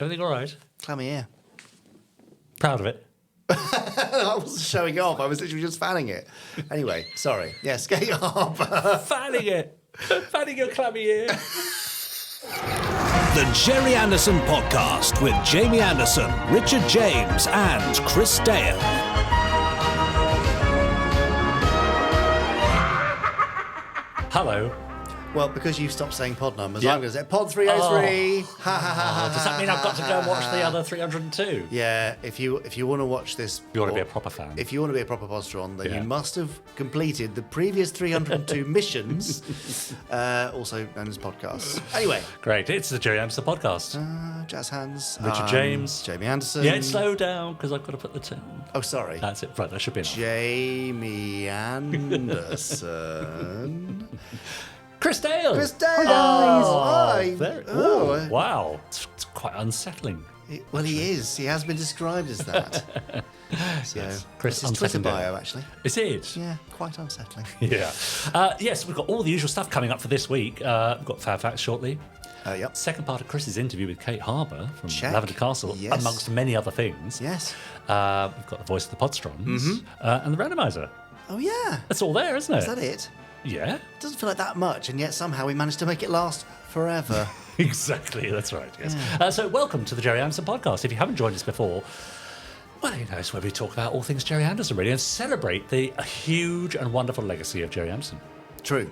Everything all right? Clammy ear. Proud of it? I wasn't showing off. I was literally just fanning it. Anyway, sorry. Yes, Kate Harbour. Fanning it. Fanning your clammy ear. The Gerry Anderson Podcast with Jamie Anderson, Richard James and Chris Dale. Hello. Well, because you've stopped saying pod numbers, I'm going to say pod 303. Does that mean I've got to go and watch the other 302? Yeah, if you want to watch this... You want to be a proper fan. If you want to be a proper podstron, then Yeah. you must have completed the previous 302 missions, also known as podcasts. Anyway. Great. It's the Gerry Anderson Podcast. Jazz hands. Richard James. Jamie Anderson. Yeah, slow down, because I've got to put the tune. Oh, sorry. That's it. Right, that should be enough. Jamie Anderson. Chris Dale. Chris Dale. Oh, Hi. oh, wow. It's quite unsettling. Well, he is. He has been described as that. So, Yes. Chris, it's his Twitter unsettling. bio, actually. Is it? Yeah, quite unsettling. Yeah. Yes, we've got all the usual stuff coming up for this week. We've got Fab Facts shortly. Yep. Second part of Chris's interview with Kate Harbour from Check. Lavender Castle, Yes. amongst many other things. Yes. We've got the voice of the Podstrons and the Randomiser. Oh, yeah. That's all there, isn't it? Is that it? Yeah. It doesn't feel like that much, and yet somehow we managed to make it last forever. Exactly, that's right, yes. So welcome to the Gerry Anderson Podcast. If you haven't joined us before, well, you know, it's where we talk about all things Gerry Anderson, really, and celebrate the huge and wonderful legacy of Gerry Anderson. True.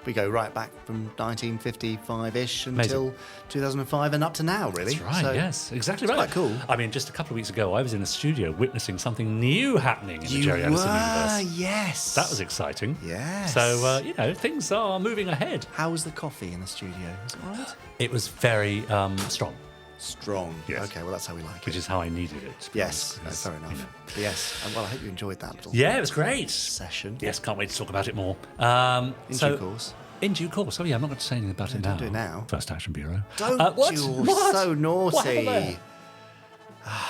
We go right back from 1955-ish until 2005 and up to now, really. That's right, So yes, exactly it's right. quite cool. I mean, just a couple of weeks ago, I was in the studio witnessing something new happening in the Gerry Anderson universe. Yes. That was exciting. Yes. So, you know, things are moving ahead. How was the coffee in the studio? Was it all right? It was very strong, Strong. Yes. Okay, well, that's how we like which it. is how I needed it. to be Yes, honest, no, fair enough. you know. But yes, well, I hope you enjoyed that little Yeah, it was great. session. Yes, can't wait to talk about it more. In due course. In due course. Oh, yeah, I'm not going to say anything about it now. don't do it now. First Action Bureau. Don't what? you? What? So What happened there? naughty.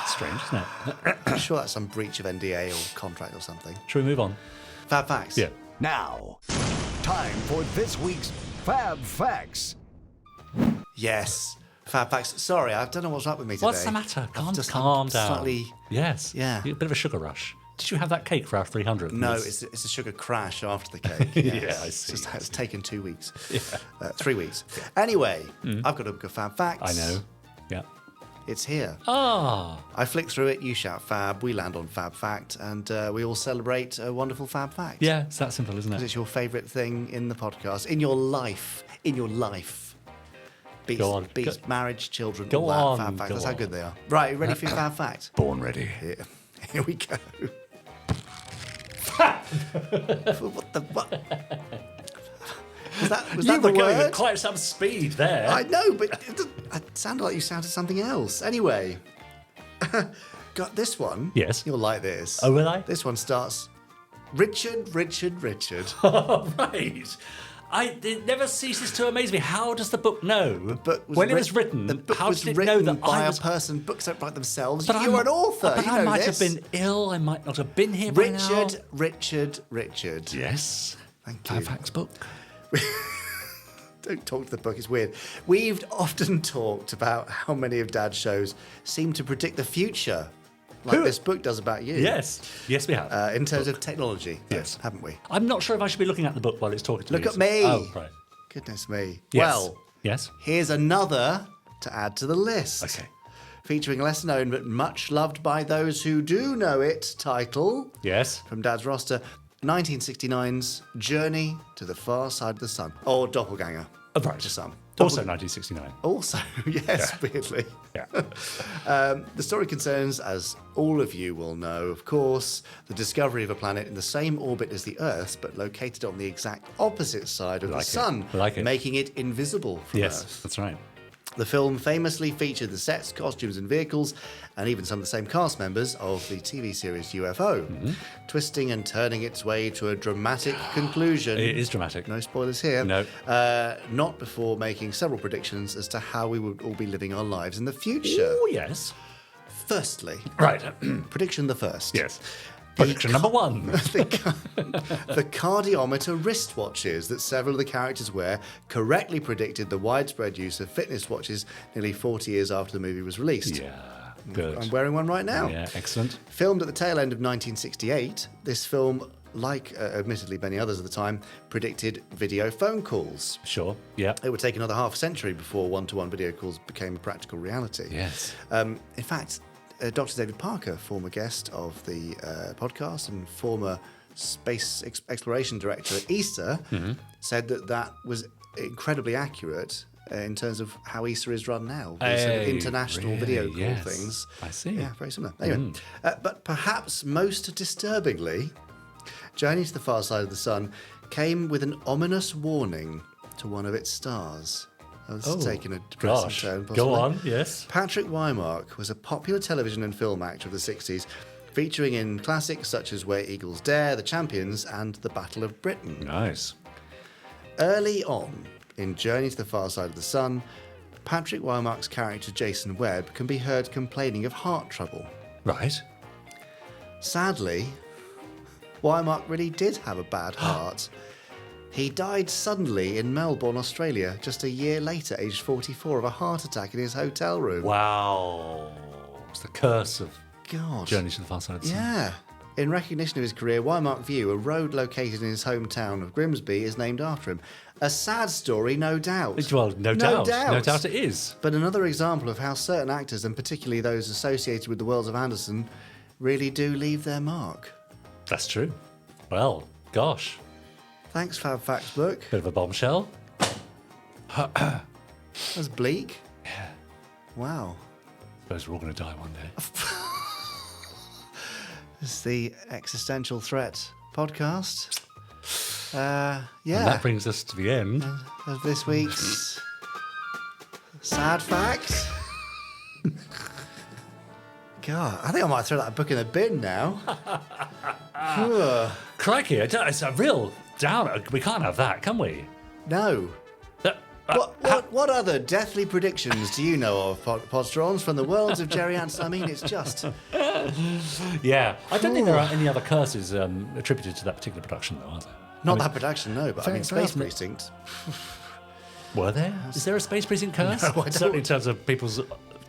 Strange, isn't it? I'm sure that's some breach of NDA or contract or something. Shall we move on? Fab Facts. Yeah. Now, time for this week's Fab Facts. Yes. Fab Facts. Sorry, I don't know what's up with me today. What's the matter? I've just Calm down. Slightly. Yes. Yeah. A bit of a sugar rush. Did you have that cake for our 300? No, it's a sugar crash after the cake. Yes. Yeah, I see. It's taken 2 weeks. 3 weeks. Anyway, I've got a book of Fab Facts. I know. Yeah. It's here. Ah. I flick through it, you shout Fab, we land on Fab Fact, and we all celebrate a wonderful Fab Fact. Yeah, it's that simple, isn't Because it? it's your favourite thing in the podcast, in your life. Beats, Go on. beats marriage, children, Go all that on, Fab Facts. go That's how on. good they are. Right, you ready for your Fab Fact? Born ready. Here we go. What the what? Was that You the were going word? at quite some speed there. I know, but it sounded like you shouted something else. Anyway, got this one. Yes. You'll like this. Oh, will I? This one starts, Richard. Oh, right. It never ceases to amaze me. How does the book know? When it was written, the book how was did it written know that by I was... a person. Books don't write themselves. But You're an author. But you I know might this. have been ill. I might not have been here by now. Richard. Yes. Thank Fab you. Facts book. Don't talk to the book, it's weird. We've often talked about how many of Dad's shows seem to predict the future, like this book does about you. Yes. Yes, we have. In terms of technology, Yes. haven't we? I'm not sure if I should be looking at the book while it's talking to me. Look at me. Oh, right. Goodness me. Yes. Well, Yes. here's another to add to the list. Okay. Featuring a less known but much loved by those who do know it title Yes. from Dad's roster, 1969's Journey to the Far Side of the Sun. Or Doppelganger. Oh, right. To some. Also 1969. Also, yes, weirdly. Yeah. The story concerns, as all of you will know, of course, the discovery of a planet in the same orbit as the Earth, but located on the exact opposite side of the Like it. Sun, Like it. making it invisible from Yes, Earth. that's right. The film famously featured the sets, costumes, and vehicles, and even some of the same cast members of the TV series UFO, twisting and turning its way to a dramatic conclusion. It is dramatic. No spoilers here. No. Not before making several predictions as to how we would all be living our lives in the future. Oh, yes. Firstly, Right. prediction the first. Yes. Prediction number 1. The cardiometer wristwatches that several of the characters wear correctly predicted the widespread use of fitness watches nearly 40 years after the movie was released. Yeah, good. I'm wearing one right now. Yeah, excellent. Filmed at the tail end of 1968, this film, like admittedly many others at the time, predicted video phone calls. Sure, yeah. It would take another half a century before one-to-one video calls became a practical reality. Yes. In fact, Dr. David Parker, former guest of the podcast and former space exploration director at ESA, said that was incredibly accurate in terms of how ESA is run now. These sort of international video call things. I see. Yeah, very similar. Anyway, but perhaps most disturbingly, Journey to the Far Side of the Sun came with an ominous warning to one of its stars. This is taking a depressing turn, possibly. Go on, yes. Patrick Wymark was a popular television and film actor of the 60s, featuring in classics such as Where Eagles Dare, The Champions, and The Battle of Britain. Nice. Early on in Journey to the Far Side of the Sun, Patrick Wymark's character Jason Webb can be heard complaining of heart trouble. Right. Sadly, Wymark really did have a bad heart. He died suddenly in Melbourne, Australia, just a year later, aged 44, of a heart attack in his hotel room. Wow. It's the curse of God. Journey to the Far Side of the Sun. Yeah. In recognition of his career, Wymark View, a road located in his hometown of Grimsby, is named after him. A sad story, no doubt. Well, no doubt. No doubt it is. But another example of how certain actors, and particularly those associated with the worlds of Anderson, really do leave their mark. That's true. Well, gosh. Thanks, Fab Facts book. Bit of a bombshell. That's bleak. Yeah. Wow. Suppose we're all going to die one day. It's the Existential Threat podcast. Yeah. And that brings us to the end. Of this week's Sad Facts. God, I think I might throw that book in the bin now. Crikey, it's a real downer. We can't have that, can we? No. What other deathly predictions do you know of, Podstrons, from the worlds of Gerry Anderson? I mean, it's just... Yeah. I don't think there are any other curses attributed to that particular production, though, are there? Not that production, no, but I mean, Space Precinct. Were there? Is there a Space Precinct curse? No, I don't. Certainly in terms of people's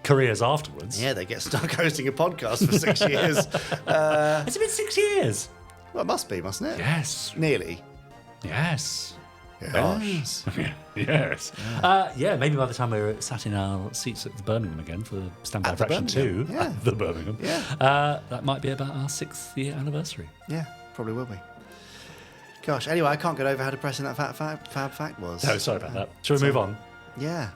careers afterwards. Yeah, they get stuck hosting a podcast for 6 years. Has it been 6 years? Well, it must be, mustn't it? Yes. Nearly. Yes. Gosh. Yes. Yeah, maybe by the time we're sat in our seats at the Birmingham again for Standby At the Fraction 2, Birmingham, yeah. at the Birmingham, Yeah. that might be about our 6th year anniversary. Yeah, probably will be. Gosh, anyway, I can't get over how depressing that Fab Fact was. No, sorry about that. Shall we move on? Yeah.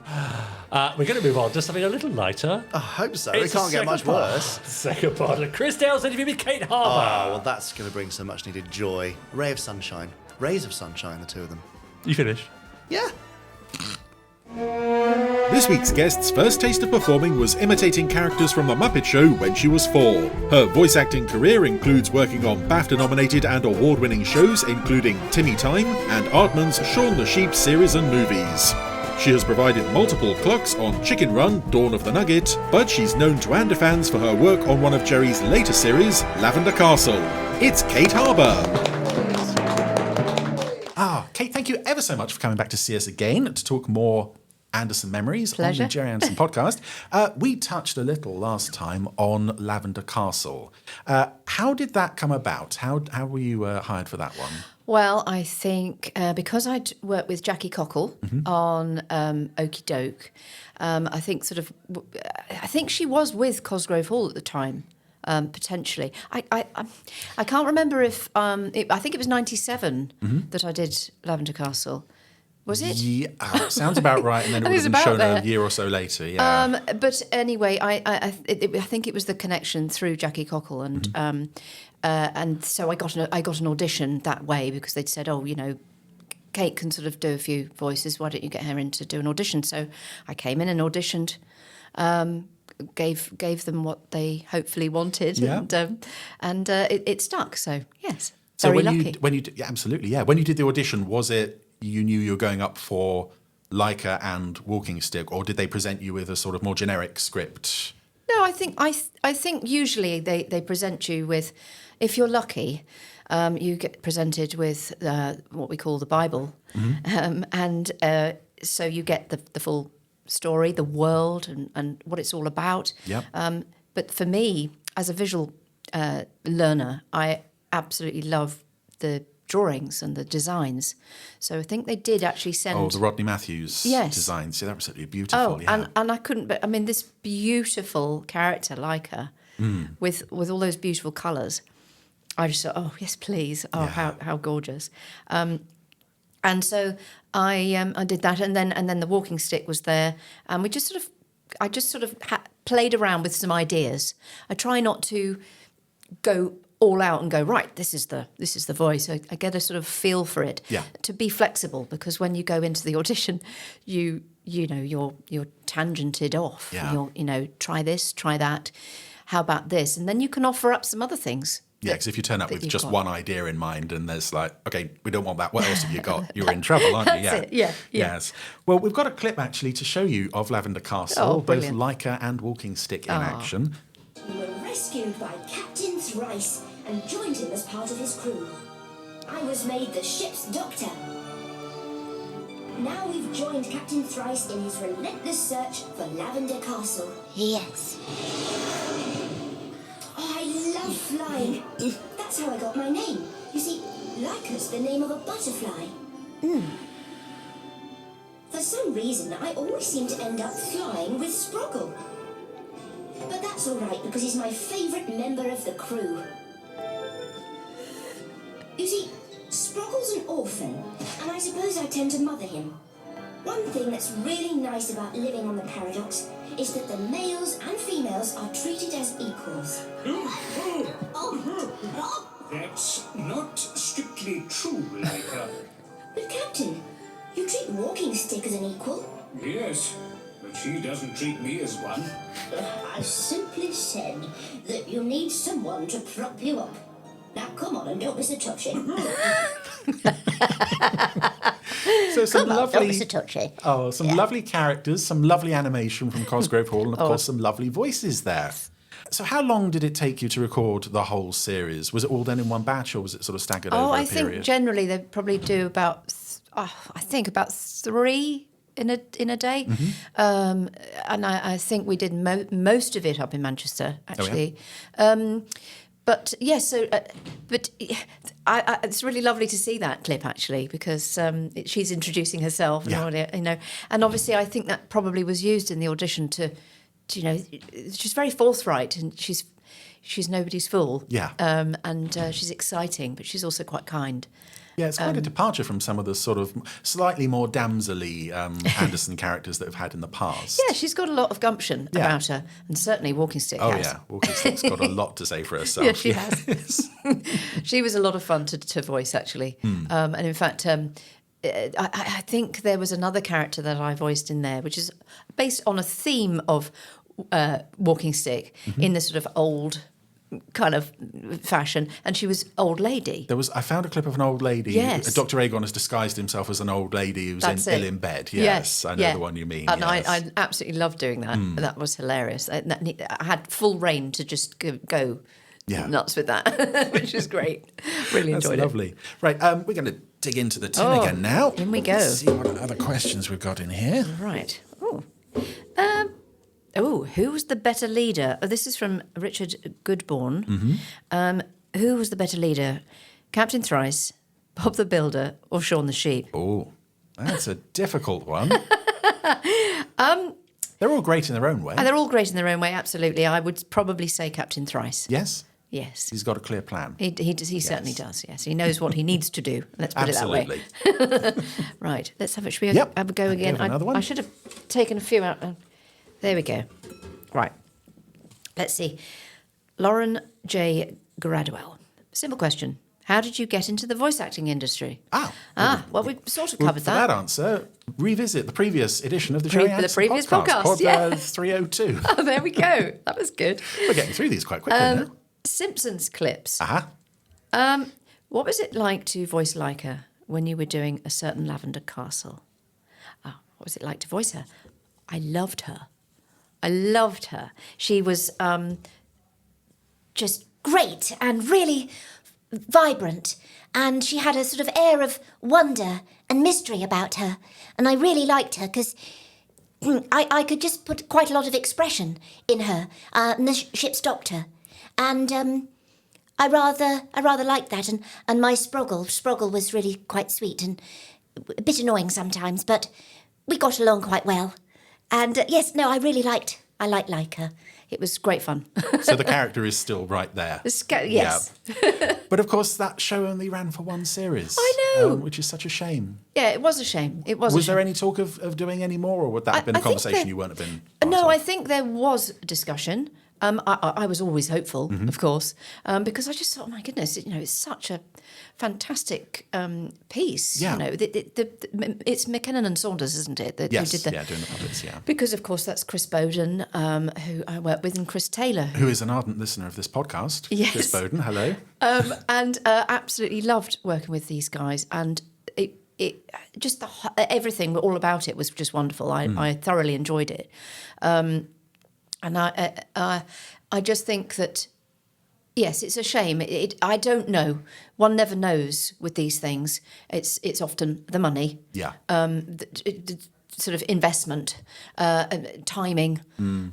We're going to move on to something a little lighter. I hope so. It's It can't the get much second part. worse. Second part of Chris Dale's interview with Kate Harbour. Oh, well, that's going to bring some much needed joy. Ray of sunshine. Rays of sunshine, the two of them. You finish? Yeah. This week's guest's first taste of performing was imitating characters from The Muppet Show when she was 4. Her voice acting career includes working on BAFTA-nominated and award-winning shows including Timmy Time and Aardman's Shaun the Sheep series and movies. She has provided multiple clocks on Chicken Run, Dawn of the Nugget, but she's known to Ander fans for her work on one of Gerry's later series, Lavender Castle. It's Kate Harbour. Kate, thank you ever so much for coming back to see us again to talk more Anderson memories Pleasure. on the Gerry Anderson podcast. We touched a little last time on Lavender Castle. How did that come about? How were you hired for that one? Well, I think because I'd worked with Jackie Cockle on Okie Doke, I think she was with Cosgrove Hall at the time. Potentially, I can't remember if I think it was 97 that I did Lavender Castle. Was it? Yeah, sounds about right. And then it I would think have been it's shown about a there. year or so later. Yeah. But anyway, I think it was the connection through Jackie Cockle, and so I got an audition that way because they'd said, oh, you know, Kate can sort of do a few voices. Why don't you get her in to do an audition? So I came in and auditioned. Gave them what they hopefully wanted, and it stuck. So yes, So very when lucky. you absolutely, yeah. When you did the audition, was it you knew you were going up for Leica and Walking Stick, or did they present you with a sort of more generic script? No, I think usually they present you with, if you're lucky, you get presented with what we call the Bible, and so you get the full story, the world, and what it's all about. Yep. But for me, as a visual learner, I absolutely love the drawings and the designs. So I think they did actually send... Oh, the Rodney Matthews designs. Yeah, that was absolutely beautiful. And I couldn't... But I mean, this beautiful character, Leica, with all those beautiful colours, I just thought, oh, yes, please. Oh, how gorgeous. And so I did that, and then the walking stick was there, and I just sort of played around with some ideas. I try not to go all out and go, right, this is the voice. I get a sort of feel for it. Yeah. To be flexible, because when you go into the audition, you're tangented off. Yeah. You're, try this, try that. How about this? And then you can offer up some other things. Yeah, because if you turn up with just one idea in mind and there's like, okay, we don't want that, what else have you got? You're in trouble, aren't you? That's it. Yeah. Yes. Well, we've got a clip actually to show you of Lavender Castle, both brilliant. Leica and walking stick in action. We were rescued by Captain Thrice and joined him as part of his crew. I was made the ship's doctor. Now we've joined Captain Thrice in his relentless search for Lavender Castle. Yes. Oh, I love flying. That's how I got my name. You see, Leica's the name of a butterfly. For some reason, I always seem to end up flying with Sproggle. But that's all right, because he's my favourite member of the crew. You see, Sproggle's an orphan, and I suppose I tend to mother him. One thing that's really nice about living on the Paradox is that the males and females are treated as equals. That's not strictly true, Leica. But Captain, you treat Walking Stick as an equal. Yes, but she doesn't treat me as one. I simply said that you need someone to prop you up. Now come on and don't miss a touching. So some Don't miss a touchy. lovely characters, some lovely animation from Cosgrove Hall, and of course some lovely voices there. So how long did it take you to record the whole series? Was it all done in one batch, or was it sort of staggered over a I period? think generally they probably do about 3 in a day. And I think we did most of it up in Manchester, actually. But yes, but it's really lovely to see that clip actually, because she's introducing herself, and obviously I think that probably was used in the audition to she's very forthright, and she's nobody's fool. Yeah. And she's exciting, but she's also quite kind. Yeah, it's quite a departure from some of the sort of slightly more damsel-y Anderson characters that we've had in the past. Yeah, she's got a lot of gumption about her, and certainly Walking Stick has. Oh, yeah, Walking Stick's got a lot to say for herself. Yeah, she has. She was a lot of fun to voice, actually. And in fact, I think there was another character that I voiced in there, which is based on a theme of Walking Stick in this sort of old kind of fashion, and she was old lady. I found a clip of an old lady. Yes. Dr. Agon has disguised himself as an old lady who's ill in bed. Yes, I know the one you mean. And yes. I absolutely loved doing that. That was hilarious. I had full reign to just go nuts with that, which is great. Really enjoyed it. That's lovely. Right, we're going to dig into the tin again now. In we go. Let's see what other questions we've got in here. Right. Who was the better leader? Oh, this is from Richard Goodborn. Who was the better leader? Captain Thrice, Bob the Builder, or Shaun the Sheep? Oh, that's a difficult one. They're all great in their own way. They're all great in their own way, absolutely. I would probably say Captain Thrice. Yes? Yes. He's got a clear plan. He certainly does, yes. He knows what he needs to do. Let's put Absolutely. it that way. Right, let's have it. Should we have a go again? Another one. I should have taken a few out. There we go. Right. Let's see. Lauren J. Gradwell. Simple question. How did you get into the voice acting industry? Well, we've sort of covered for that answer, revisit the previous edition of the Gerry Anderson previous podcast, Pod 302. Oh, there we go. That was good. We're getting through these quite quickly now. Simpsons clips. Uh-huh. What was it like to voice Leica when you were doing a certain Lavender Castle? What was it like to voice her? I loved her. I loved her. She was just great and really vibrant, and she had a sort of air of wonder and mystery about her, and I really liked her because I could just put quite a lot of expression in her, and the ship's doctor, and I rather liked that, and my Sproggle was really quite sweet and a bit annoying sometimes, but we got along quite well, and yes, no, I like her. It was great fun. So the character is still right there. Yes. Yeah. But of course, that show only ran for one series. I know. Which is such a shame. Yeah, it was a shame. Was there any talk of doing any more, or would that have been a conversation you weren't have been part No, of? I think there was a discussion. I was always hopeful, of course, because I just thought, oh my goodness, it's such a fantastic piece. Yeah. It's McKinnon and Saunders, isn't it? Yes, who did doing the puppets, yeah. Because, of course, that's Chris Bowden, who I work with, and Chris Taylor. Who is an ardent listener of this podcast. Yes. Chris Bowden, hello. And absolutely loved working with these guys, and it just everything all about it was just wonderful. I thoroughly enjoyed it. And I just think that, yes, it's a shame. I don't know. One never knows with these things. It's often the money. Yeah. The sort of investment, timing,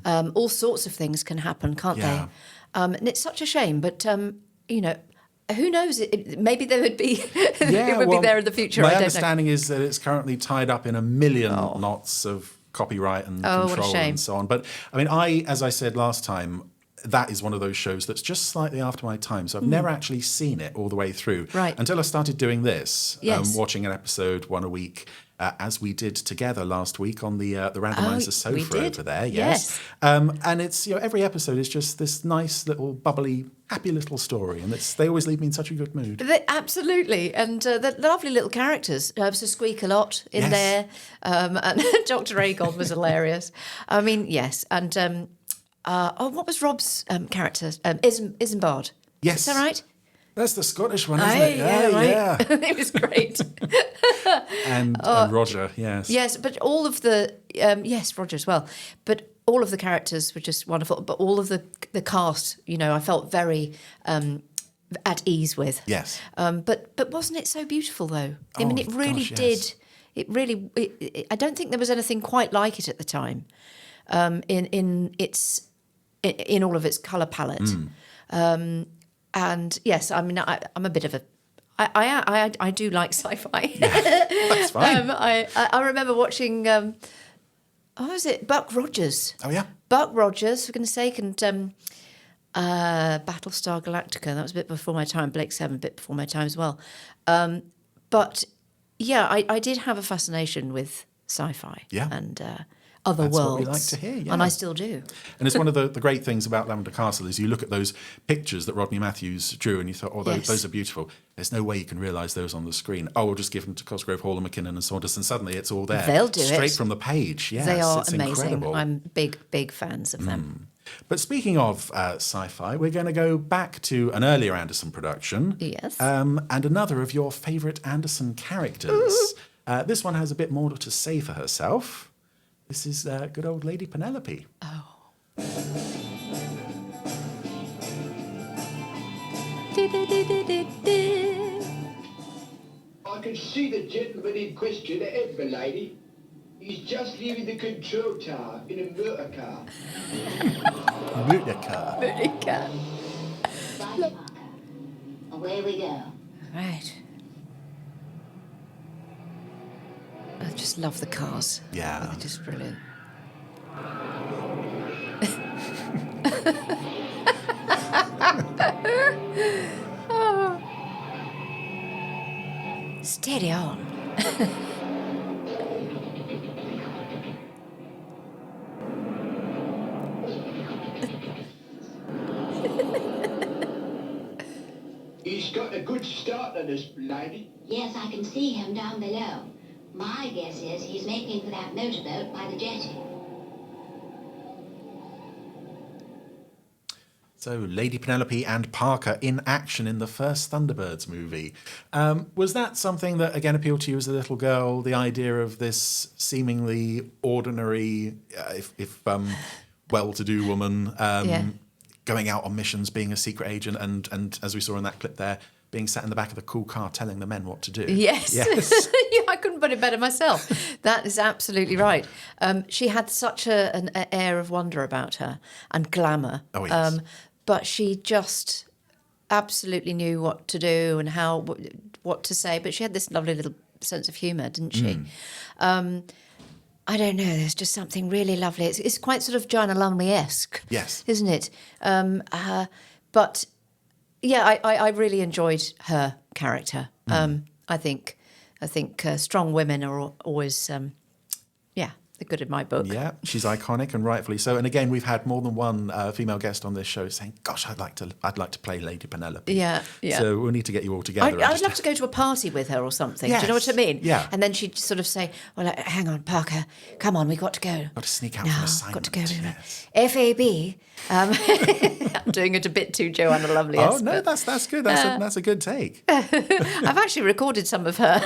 all sorts of things can happen, can't they? And it's such a shame. But who knows? Maybe there would be. It would be there in the future. My understanding is that it's currently tied up in a million knots of copyright and control and so on. But I mean, as I said last time, that is one of those shows that's just slightly after my time. So I've never actually seen it all the way through. Right. Until I started doing this, Yes. watching an episode one a week, as we did together last week on the Randomiser sofa over there. Yes. And it's, every episode is just this nice little bubbly, happy little story. And they always leave me in such a good mood. Absolutely. And the lovely little characters. Sir Squeak a lot in there. And Dr. Agon was hilarious. I mean, yes. And what was Rob's character? Isambard. Yes. Is that right? That's the Scottish one, isn't it? Yeah. It was great. and Roger, yes. Yes, but all of the... yes, Roger as well. But all of the characters were just wonderful. But all of the cast, I felt very at ease with. Yes. But wasn't it so beautiful, though? I mean, it really did. It really... I don't think there was anything quite like it at the time in all of its colour palette. And yes, I mean, I'm a bit of a... I do like sci-fi. Yeah, that's fine. I remember watching... what was it? Buck Rogers. Oh, yeah. Buck Rogers, for goodness sake, and Battlestar Galactica. That was a bit before my time. Blake Seven, a bit before my time as well. But, yeah, I did have a fascination with sci-fi. Yeah. And... other That's worlds. What we like to hear, yeah. And I still do. And it's one of the great things about Lavender Castle is you look at those pictures that Rodney Matthews drew and you thought, those are beautiful. There's no way you can realise those on the screen. Oh, we'll just give them to Cosgrove Hall and McKinnon and Saunders, and suddenly it's all there. They'll do Straight it. from the page. Yes, they are it's amazing. Incredible. I'm big fans of them. But speaking of sci-fi, we're going to go back to an earlier Anderson production. Yes. And another of your favourite Anderson characters. This one has a bit more to say for herself. This is good old Lady Penelope. Oh. I can see the gentleman in question ahead, my lady. He's just leaving the control tower in a motor car. Motor car. Monica. Right, Parker. Away we go. Right. I just love the cars. Yeah. They're just brilliant. Oh. Steady on. He's got a good start on us, lady. Yes, I can see him down below. My guess is he's making for that motorboat by the jetty. So, Lady Penelope and Parker in action in the first Thunderbirds movie. Was that something that, again, appealed to you as a little girl, the idea of this seemingly ordinary, well-to-do woman going out on missions, being a secret agent, and as we saw in that clip there, being sat in the back of the cool car telling the men what to do. Yes. Yeah, I couldn't put it better myself. That is absolutely right. She had such an air of wonder about her and glamour. Oh, yes. But she just absolutely knew what to do and what to say. But she had this lovely little sense of humour, didn't she? I don't know. There's just something really lovely. It's quite sort of Joanna Lumley-esque. Yes. Isn't it? But yeah, I really enjoyed her character. I think strong women are always they're good in my book. Yeah, she's iconic and rightfully so. And again, we've had more than one female guest on this show saying, "Gosh, I'd like to play Lady Penelope." Yeah. So we'll need to get you all together. I'd love to go to a party with her or something. Yes. Do you know what I mean? Yeah. And then she'd sort of say, "Well, hang on, Parker, come on, we've got to go. Got to sneak out from assignment. Got to go. Yes. FAB." I'm doing it a bit too Joanna Lovely. Oh no, that's good. That's a good take. I've actually recorded some of her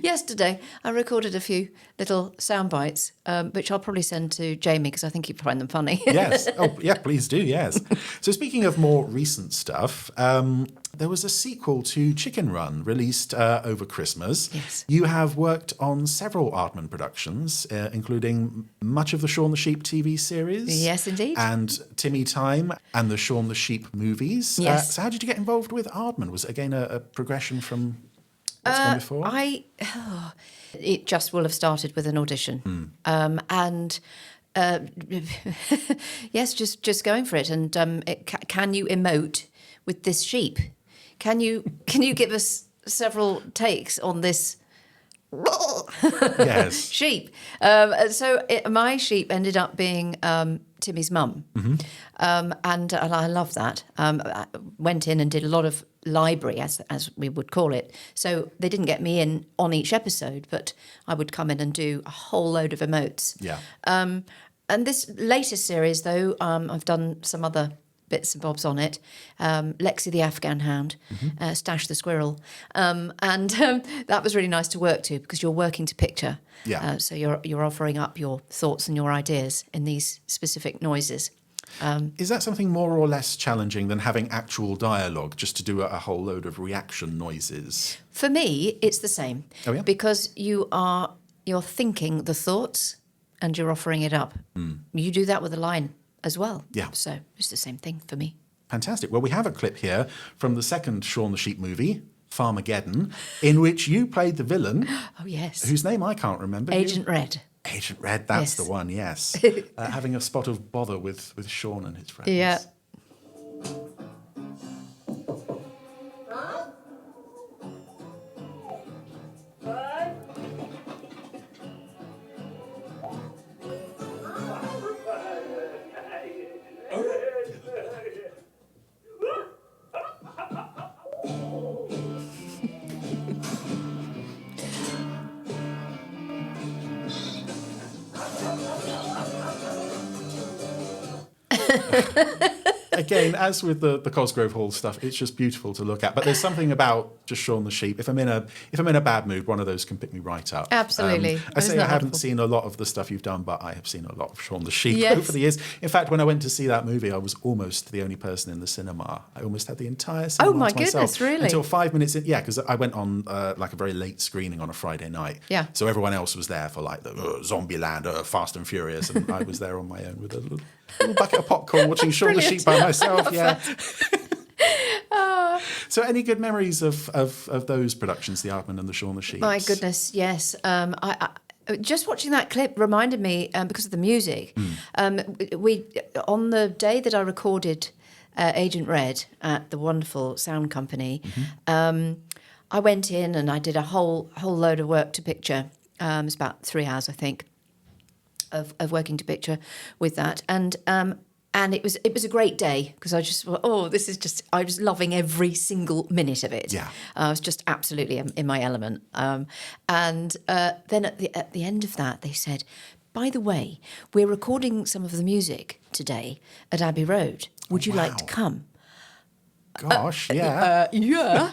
yesterday. I recorded a few little sound bites, which I'll probably send to Jamie because I think he'd find them funny. Yes. Oh, yeah, please do, yes. So speaking of more recent stuff, there was a sequel to Chicken Run released over Christmas. Yes. You have worked on several Aardman productions, including much of the Shaun the Sheep TV series. Yes, indeed. And Timmy Time and the Shaun the Sheep movies. Yes. So how did you get involved with Aardman? Was it, again, a progression from what's gone before? It just will have started with an audition. And... yes, just going for it. And can you emote with this sheep? Can you give us several takes on this yes. sheep? My sheep ended up being Timmy's mum, and I love that. I went in and did a lot of library, as we would call it. So they didn't get me in on each episode, but I would come in and do a whole load of emotes. Yeah. And this latest series, though, I've done some other bits and bobs on it. Lexi the Afghan Hound, Stash the Squirrel. And that was really nice to work to because you're working to picture. Yeah. So you're offering up your thoughts and your ideas in these specific noises. Is that something more or less challenging than having actual dialogue, just to do a whole load of reaction noises? For me, it's the same. Oh, yeah? Because you're thinking the thoughts and you're offering it up. You do that with a line as well. Yeah. So it's the same thing for me. Fantastic. Well, we have a clip here from the second Shaun the Sheep movie, Farmageddon, in which you played the villain. Oh, yes. Whose name I can't remember. Agent Red. Agent Red, that's Yes. the one, yes. Having a spot of bother with Shaun and his friends. Yeah. Again, as with the Cosgrove Hall stuff, it's just beautiful to look at. But there's something about just Shaun the Sheep. If I'm in a bad mood, one of those can pick me right up. Absolutely. I say Isn't I that haven't wonderful? seen a lot of the stuff you've done, but I have seen a lot of Shaun the Sheep Yes. over the years. In fact, when I went to see that movie, I was almost the only person in the cinema. I almost had the entire cinema Oh, my to myself. goodness, really? Until 5 minutes in. Yeah, because I went on like a very late screening on a Friday night. Yeah. So everyone else was there for like the Zombieland, Fast and Furious, and I was there on my own with a little bucket of popcorn watching Shaun the Brilliant. Sheep by myself. love Yeah. So any good memories of those productions, The Aardman and the Shaun the Sheep? My goodness, yes. I just watching that clip reminded me, because of the music, we on the day that I recorded Agent Red at the wonderful sound company, I went in and I did a whole load of work to picture. It was about 3 hours, I think, of working to picture with that, and it was a great day because I just thought, I was loving every single minute of it. Yeah. I was just absolutely in my element. And then at the end of that, they said, by the way, we're recording some of the music today at Abbey Road. Would you like to come? Gosh, yeah. Yeah.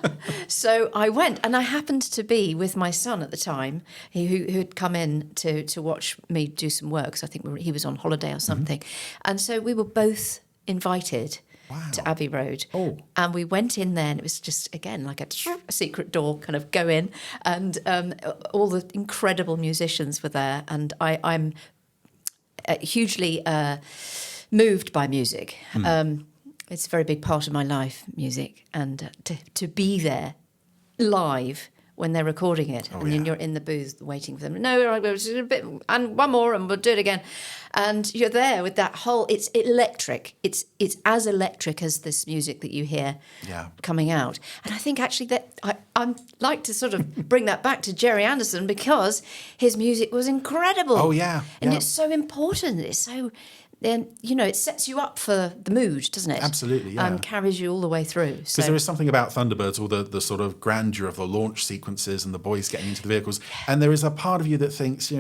So I went, and I happened to be with my son at the time, who had come in to watch me do some work. So I think he was on holiday or something. And so we were both invited to Abbey Road. Oh. And we went in there, and it was just, again, like a secret door, kind of go in. And all the incredible musicians were there. And I'm hugely moved by music. It's a very big part of my life, music. And to be there live when they're recording it, and then you're in the booth waiting for them. No, a bit, and one more, and we'll do it again. And you're there with that whole. It's electric. It's as electric as this music that you hear coming out. And I think actually that I'd like to sort of bring that back to Gerry Anderson, because his music was incredible. Oh yeah, and it's so important. It's so. Then, it sets you up for the mood, doesn't it? Absolutely, yeah. And carries you all the way through. Because there is something about Thunderbirds, all the sort of grandeur of the launch sequences and the boys getting into the vehicles. And there is a part of you that thinks,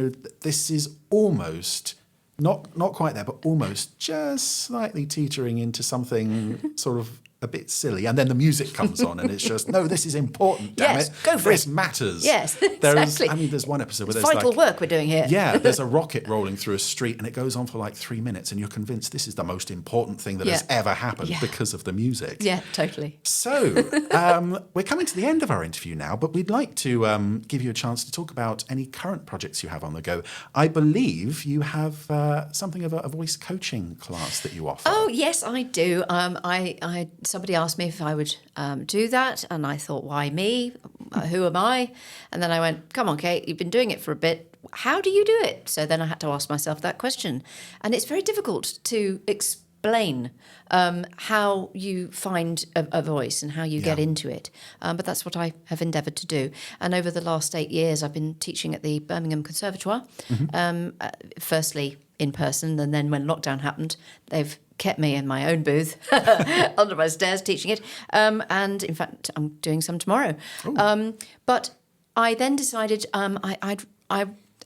this is almost, not quite there, but almost just slightly teetering into something sort of a bit silly. And then the music comes on and it's just, no, this is important, damn it. Go for this it. matters. Yes, exactly. There's one episode where it's there's vital work we're doing here. Yeah, there's a rocket rolling through a street and it goes on for like 3 minutes and you're convinced this is the most important thing that has ever happened because of the music. Yeah, totally. So, we're coming to the end of our interview now, but we'd like to give you a chance to talk about any current projects you have on the go. I believe you have something of a voice coaching class that you offer. Oh, yes, I do. Somebody asked me if I would do that, and I thought, why me? Who am I? And then I went, come on, Kate, you've been doing it for a bit. How do you do it? So then I had to ask myself that question. And it's very difficult to explain how you find a voice and how you get into it. But that's what I have endeavoured to do. And over the last 8 years, I've been teaching at the Birmingham Conservatoire, firstly in person, and then when lockdown happened, they've kept me in my own booth under my stairs teaching it. And in fact, I'm doing some tomorrow. But I then decided I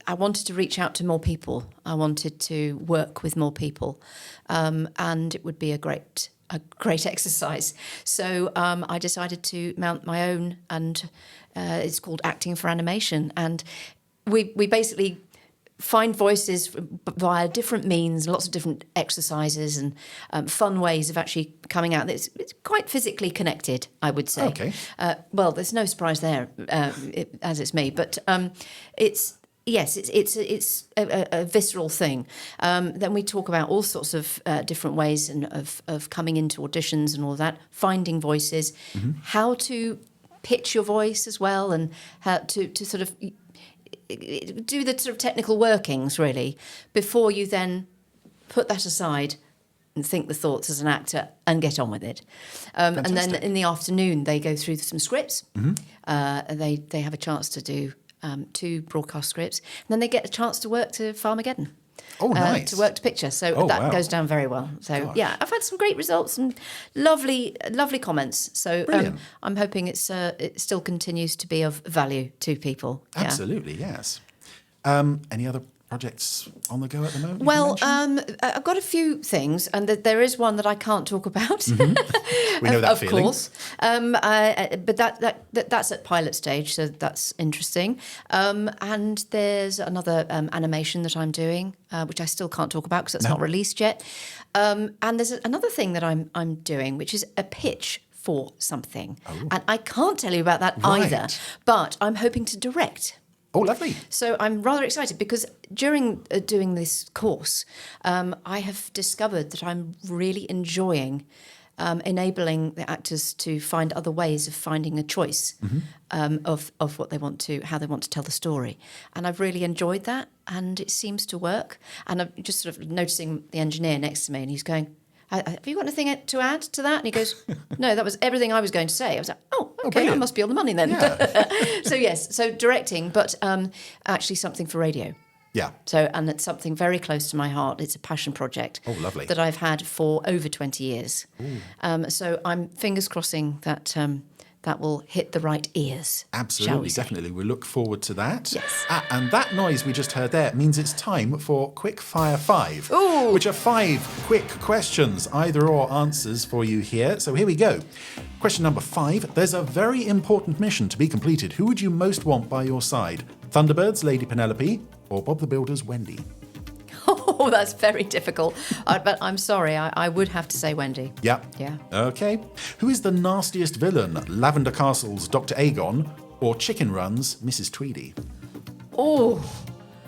wanted to reach out to more people. I wanted to work with more people. And it would be a great exercise. So I decided to mount my own, and it's called Acting for Animation. And we basically find voices via different means, lots of different exercises and fun ways of actually coming out. It's quite physically connected, I would say. Okay. Well, there's no surprise there, as it's me, but it's a visceral thing. Then we talk about all sorts of different ways and of coming into auditions and all of that, finding voices, how to pitch your voice as well, and how to sort of do the sort of technical workings, really, before you then put that aside and think the thoughts as an actor and get on with it. And then in the afternoon, they go through some scripts. They have a chance to do 2 broadcast scripts. And then they get a chance to work to Farmageddon. Oh, nice. To work to picture. So that goes down very well. So, I've had some great results and lovely comments. So I'm hoping it still continues to be of value to people. Absolutely, yes. Any other projects on the go at the moment? Well, I've got a few things, and there is one that I can't talk about. We know that of feeling. Course. But that's at pilot stage, so that's interesting. And there's another animation that I'm doing, which I still can't talk about because it's not released yet. And there's another thing that I'm doing, which is a pitch for something. And I can't tell you about that either, but I'm hoping to direct. Oh, lovely. So I'm rather excited because during doing this course, I have discovered that I'm really enjoying enabling the actors to find other ways of finding a choice of what they want to, how they want to tell the story. And I've really enjoyed that, and it seems to work. And I'm just sort of noticing the engineer next to me, and he's going, have you got anything to add to that? And he goes, no, that was everything I was going to say. I was like, oh, okay, I must be on the money then. Yeah. So directing, but actually something for radio. Yeah. And it's something very close to my heart. It's a passion project. Oh, lovely. That I've had for over 20 years. So I'm fingers crossing that that will hit the right ears. Absolutely, definitely. We look forward to that. Yes. And that noise we just heard there means it's time for Quick Fire 5, which are 5 quick questions, either or answers for you here. So here we go. Question number 5. There's a very important mission to be completed. Who would you most want by your side? Thunderbirds, Lady Penelope, or Bob the Builder's Wendy? Oh, that's very difficult. But I'm sorry, I would have to say Wendy. Yeah. Yeah. Okay. Who is the nastiest villain? Lavender Castle's Dr. Aegon or Chicken Run's Mrs. Tweedy? Oh.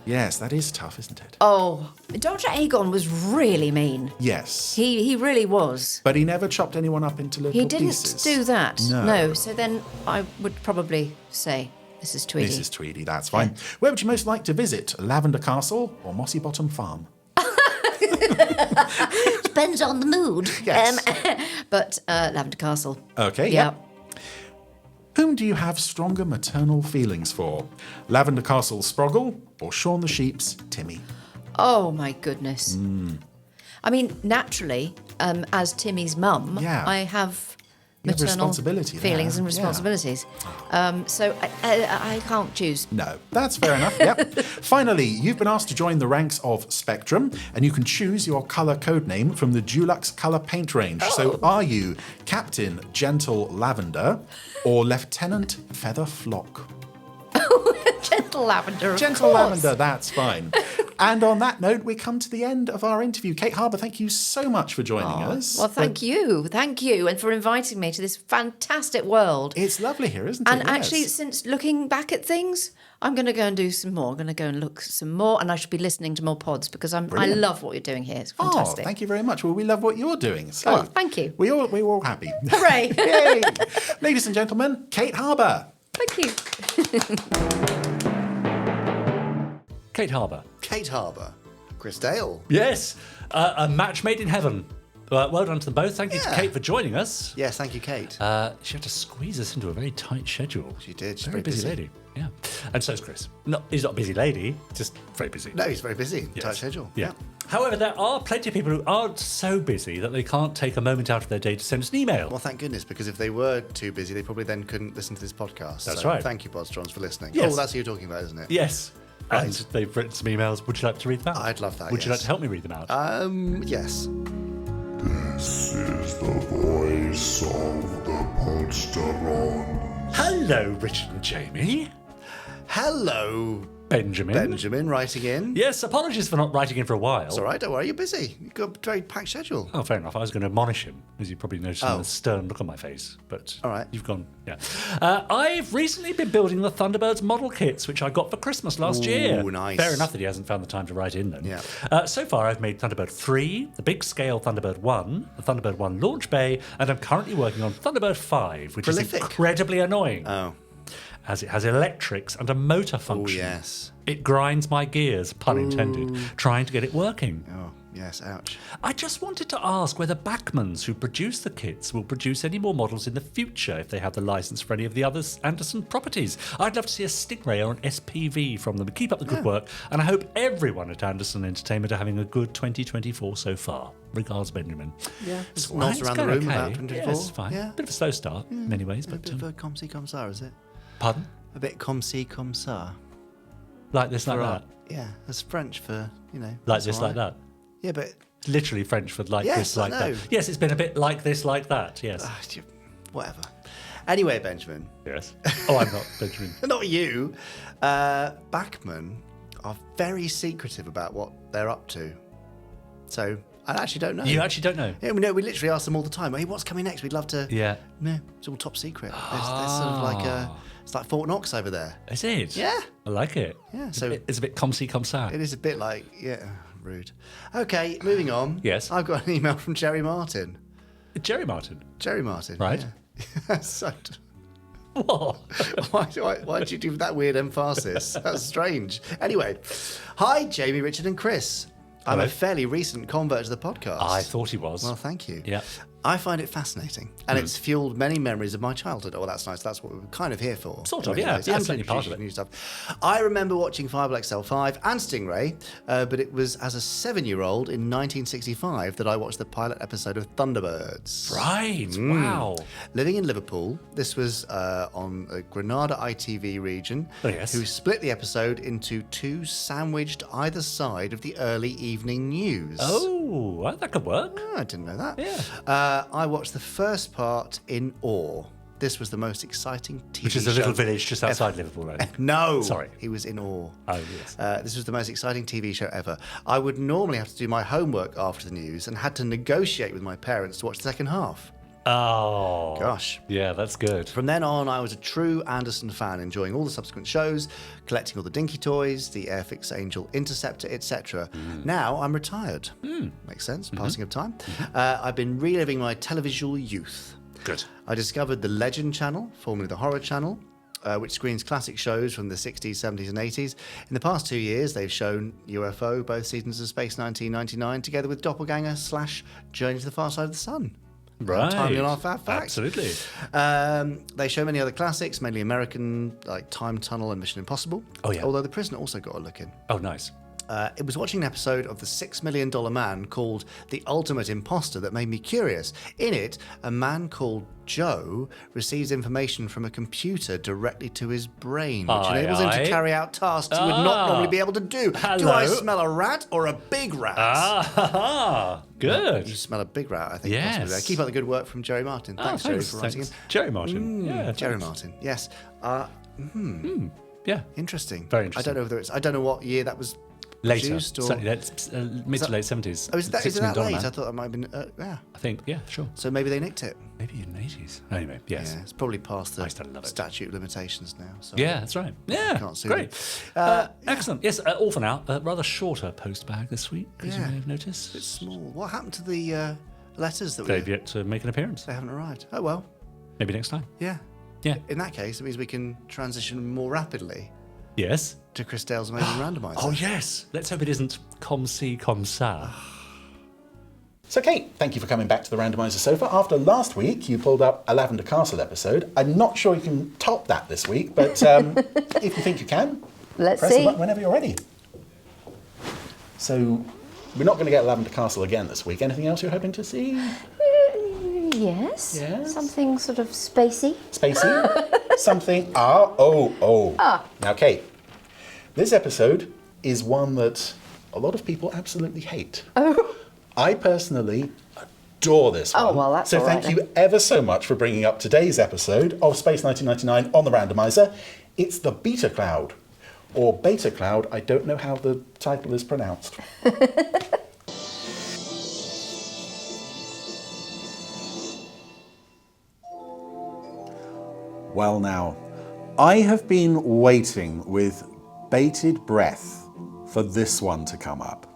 Yes, that is tough, isn't it? Oh, Dr. Aegon was really mean. Yes. He really was. But he never chopped anyone up into little He didn't pieces. do that. No. So then I would probably say Mrs. Tweedy. Mrs. Tweedy, that's fine. Yeah. Where would you most like to visit? Lavender Castle or Mossy Bottom Farm? Depends on the mood. Yes. But Lavender Castle. Okay, yeah. Whom do you have stronger maternal feelings for? Lavender Castle's Sproggle or Shaun the Sheep's Timmy? Oh, my goodness. I mean, naturally, as Timmy's mum, I have maternal feelings and responsibilities. So I can't choose. No, that's fair enough. Yep. Finally, you've been asked to join the ranks of Spectrum, and you can choose your colour code name from the Dulux colour paint range. Oh. So are you Captain Gentle Lavender or Lieutenant Feather Flock? Gentle Lavender, of Gentle course. Lavender, that's fine. And on that note, we come to the end of our interview. Kate Harbour, thank you so much for joining us. Well, thank you, and for inviting me to this fantastic world. It's lovely here, isn't it? And actually, since looking back at things, I'm going to go and do some more. I'm going to go and look some more, and I should be listening to more pods because I love what you're doing here. It's fantastic. Oh, thank you very much. Well, we love what you're doing. So thank you. We're all happy. Hooray! Yay! Ladies and gentlemen, Kate Harbour. Thank you. Kate Harbour. Kate Harbour. Chris Dale. Yes, a match made in heaven. Well done to them both. Thank you to Kate for joining us. Yes, thank you, Kate. She had to squeeze us into a very tight schedule. She did. She's very busy lady. Yeah. And so's Chris. No, he's not a busy lady, just very busy. No, he's very busy. Yes. Tight schedule. Yeah. However, there are plenty of people who aren't so busy that they can't take a moment out of their day to send us an email. Well, thank goodness, because if they were too busy, they probably then couldn't listen to this podcast. That's so right. Thank you, Podstrons, for listening. Yes. Oh, that's who you're talking about, isn't it? Yes. Right. And they've written some emails. Would you like to read them out? I'd love that, Would you like to help me read them out? Yes. This is the voice of the Podsterons. Hello, Richard and Jamie. Hello, Benjamin. Benjamin, writing in. Yes, apologies for not writing in for a while. It's all right, don't worry, you're busy. You've got a very packed schedule. Oh, fair enough. I was going to admonish him, as you probably noticed in the stern look on my face. But all right. You've gone, yeah. I've recently been building the Thunderbirds model kits, which I got for Christmas last year. Ooh, nice. Fair enough that he hasn't found the time to write in then. Yeah. So far, I've made Thunderbird 3, the big scale Thunderbird 1, the Thunderbird 1 launch bay, and I'm currently working on Thunderbird 5, which is incredibly annoying. Oh. As it has electrics and a motor function. Oh, yes. It grinds my gears, pun intended, trying to get it working. Oh, yes, ouch. I just wanted to ask whether Bachmans, who produce the kits, will produce any more models in the future if they have the license for any of the other Anderson properties. I'd love to see a Stingray or an SPV from them. Keep up the good work, and I hope everyone at Anderson Entertainment are having a good 2024 so far. Regards, Benjamin. Yeah, So nods around the room okay. about 24. Yeah, it's fine. Yeah. Bit of a slow start in many ways, A but bit of a comme ci, comme ça, is it? pardon? A bit comme ci, comme ça. Like this, like that. Yeah, that's French for, Like that's this, all like right. that. Yeah, but Literally French for like Yes, this, like I know. that. Yes, it's been a bit like this, like that. Yes. whatever. Anyway, Benjamin. Yes. Oh, I'm not Benjamin. Not you. Bachman are very secretive about what they're up to. So I actually don't know. You actually don't know? Yeah, we literally ask them all the time, hey, what's coming next? We'd love to... Yeah. No, it's all top secret. There's sort of like it's like Fort Knox over there. Is it? Yeah. I like it. Yeah, so... It's a bit comme ci, comme ça. It is a bit like, yeah, rude. Okay, moving on. Yes. I've got an email from Gerry Martin. Gerry Martin? Gerry Martin. Right. Yeah. So, what? why did you do that weird emphasis? That's strange. Anyway, hi, Jamie, Richard, and Chris. I'm Hello. a fairly recent convert to the podcast. I thought he was. Well, thank you. Yeah. I find it fascinating, and it's fueled many memories of my childhood. Oh, that's nice. That's what we were kind of here for. Sort of, in many yeah. ways. Yeah, And certainly part of it. new stuff. I remember watching Fireball XL5 and Stingray, but it was as a 7-year-old in 1965 that I watched the pilot episode of Thunderbirds. Right. Wow. Living in Liverpool, this was on the Granada ITV region, Oh, yes. who split the episode into 2 sandwiched either side of the early evening news. Oh, that could work. I didn't know that. Yeah. I watched the first part in awe. This was the most exciting TV show. Which is a little village just outside Liverpool, right? No. Sorry. He was in awe. Oh, yes. This was the most exciting TV show ever. I would normally have to do my homework after the news and had to negotiate with my parents to watch the second half. Oh. Gosh. Yeah, that's good. From then on, I was a true Anderson fan, enjoying all the subsequent shows, collecting all the Dinky toys, the Airfix Angel Interceptor, etc. Now I'm retired. Makes sense, passing of time. I've been reliving my televisual youth. Good. I discovered the Legend channel, formerly the Horror channel, which screens classic shows from the 60s, 70s and 80s. In the past 2 years, they've shown UFO, both seasons of Space 1999, together with Doppelganger / Journey to the Far Side of the Sun. Right. Timely on our Fab Facts. Absolutely. They show many other classics, mainly American, like Time Tunnel and Mission Impossible. Oh, yeah. Although The Prisoner also got a look in. Oh, nice. It was watching an episode of The $6 Million Man called The Ultimate Imposter that made me curious. In it, a man called Joe receives information from a computer directly to his brain, which enables him to carry out tasks he would not normally be able to do. Hello. Do I smell a rat or a big rat? Good. You smell a big rat, I think. Yes. Possibly there. Keep up the good work from Jerry Martin. Thanks, Jerry, for writing in. Jerry Martin. Yeah, Jerry thanks. Martin, yes. Yeah. Interesting. Very interesting. I don't know what year that was Later. produced or... Certainly, that's mid to late 70s. Oh, is it that $6 million late? Man. I thought that might have been... yeah. I think, yeah, sure. So maybe they nicked it. Maybe in the 80s. Anyway, yes. Yeah, it's probably past I the still love it. statute of limitations now. So Yeah, that's right. Yeah, can't sue great. them. Excellent. Yes, all for now. Rather shorter post bag this week, as you Yeah. may have noticed. It's small. What happened to the letters that They've yet to make an appearance. they haven't arrived? Oh, well. Maybe next time. Yeah. Yeah. In that case, it means we can transition more rapidly Yes. to Chris Dale's amazing randomizer. Oh, yes. Let's hope it isn't com si com sa. So, Kate, thank you for coming back to the Randomiser sofa. After last week, you pulled up a Lavender Castle episode. I'm not sure you can top that this week, but if you think you can, Let's press see. the button whenever you're ready. So, we're not going to get Lavender Castle again this week. Anything else you're hoping to see? Yes. Yes. Something sort of spacey. Spacey? Something? Now, Kate, this episode is one that a lot of people absolutely hate. Oh. I personally adore this one. Oh, well, that's so all right thank you ever so much for bringing up today's episode of Space 1999 on the Randomiser. It's the Beta Cloud, or Beta Cloud. I don't know how the title is pronounced. Well now, I have been waiting with bated breath for this one to come up.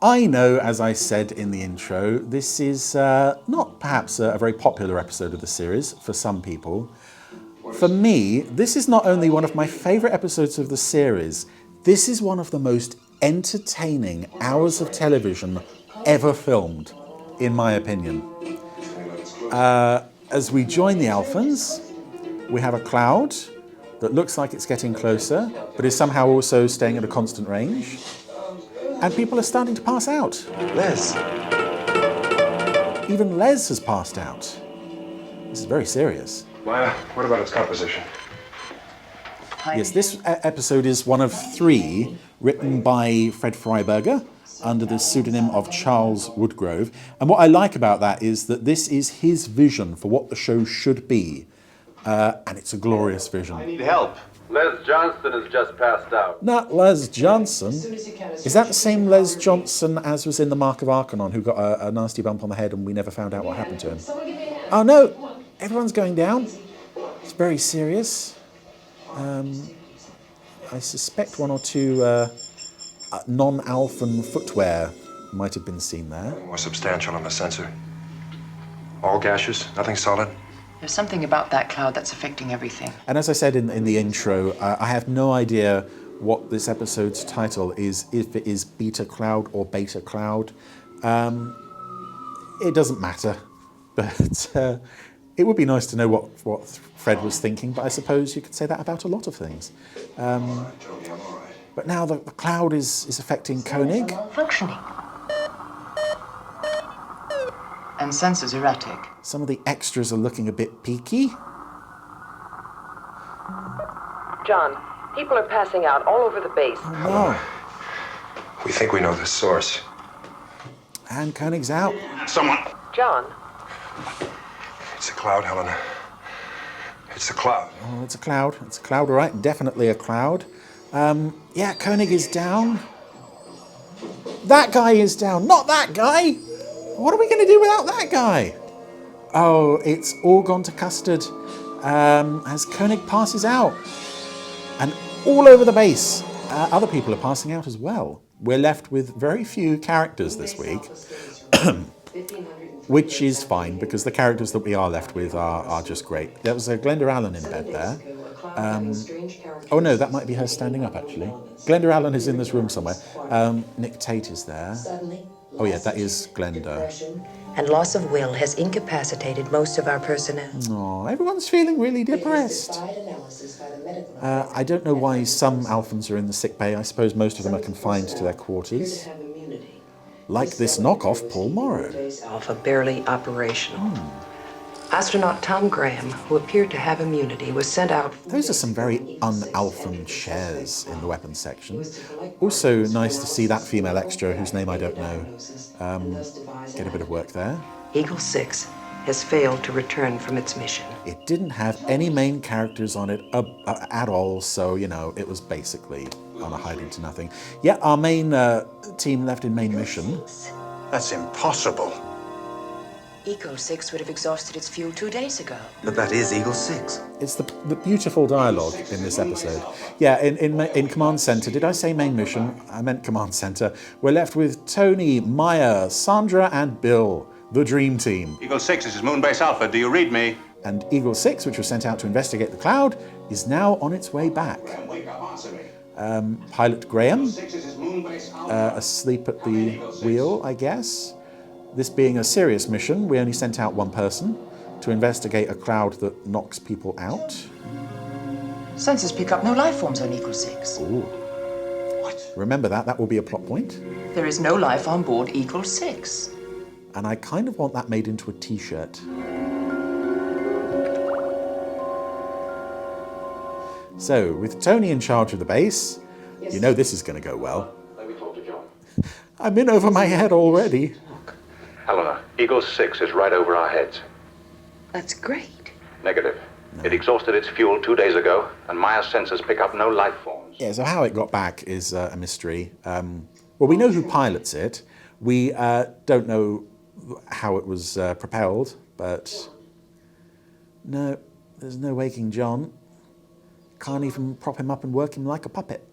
I know, as I said in the intro, this is not perhaps a very popular episode of the series for some people. For me, this is not only one of my favourite episodes of the series, this is one of the most entertaining hours of television ever filmed, in my opinion. As we join the Alphans, we have a cloud that looks like it's getting closer, but is somehow also staying at a constant range. And people are starting to pass out. Les. Even Les has passed out. This is very serious. What about its composition? Yes, this episode is one of 3 written by Fred Freiberger under the pseudonym of Charles Woodgrove. And what I like about that is that this is his vision for what the show should be. And it's a glorious vision. I need help. Les Johnston has just passed out. Not Les Johnson. Is that the same Les Johnson as was in The Mark of Arcanon, who got a nasty bump on the head and we never found out what happened to him? Oh no, everyone's going down. It's very serious. I suspect 1 or 2 non-Alphan footwear might have been seen there. More substantial on the sensor. All gaseous, nothing solid. There's something about that cloud that's affecting everything. And as I said in the intro, I have no idea what this episode's title is, if it is Beta Cloud or Beta Cloud. It doesn't matter, but it would be nice to know what Fred was thinking, but I suppose you could say that about a lot of things. But now the cloud is affecting Koenig. Functioning. And sensors erratic. Some of the extras are looking a bit peaky. John, people are passing out all over the base. Oh no. We think we know the source. And Koenig's out. Someone. John? It's a cloud, Helena. It's a cloud. Oh, it's a cloud. It's a cloud, all right. Definitely a cloud. Yeah, Koenig is down. That guy is down. Not that guy. What are we going to do without that guy? Oh, it's all gone to custard as Koenig passes out. And all over the base, other people are passing out as well. We're left with very few characters this week, which is fine because the characters that we are left with are just great. There was a Glenda Allen in bed there. Oh no, that might be her standing up actually. Glenda Allen is in this room somewhere. Nick Tate is there. Oh yeah, that is Glenda. And loss of will has incapacitated most of our personnel. Oh, everyone's feeling really depressed. I don't know why some Alphans are in the sick bay. I suppose most of them are confined to their quarters. Like this knockoff Paul Morrow. Alpha barely operational. Astronaut Tom Graham, who appeared to have immunity, was sent out. Those are some very un-Alphan shares in the weapons section. Also nice to see that female extra, whose name I don't know, get a bit of work there. Eagle 6 has failed to return from its mission. It didn't have any main characters on it at all, so, you know, it was basically on a hiding to nothing. Yeah, our main team left in main mission. That's impossible. Eagle 6 would have exhausted its fuel 2 days ago. But that is Eagle 6. It's the beautiful dialogue in this episode. Yeah, in Command Center, did I say main mission? I meant Command Center. We're left with Tony, Maya, Sandra, and Bill, the dream team. Eagle 6, this is Moonbase Alpha. Do you read me? And Eagle 6, which was sent out to investigate the cloud, is now on its way back. Pilot Graham, asleep at the wheel, I guess. This being a serious mission, we only sent out one person to investigate a cloud that knocks people out. Sensors pick up no life forms on Eagle 6. Ooh. What? Remember that, that will be a plot point. There is no life on board Eagle 6. And I kind of want that made into a t-shirt. So, with Tony in charge of the base, you know this is going to go well. Let me talk to John. I'm in over my head already. Helena, Eagle 6 is right over our heads. That's great. Negative. No. It exhausted its fuel 2 days ago, and Maya's sensors pick up no life forms. Yeah, so how it got back is a mystery. Well, we know who pilots it. We don't know how it was propelled, but no, there's no waking John. Can't even prop him up and work him like a puppet.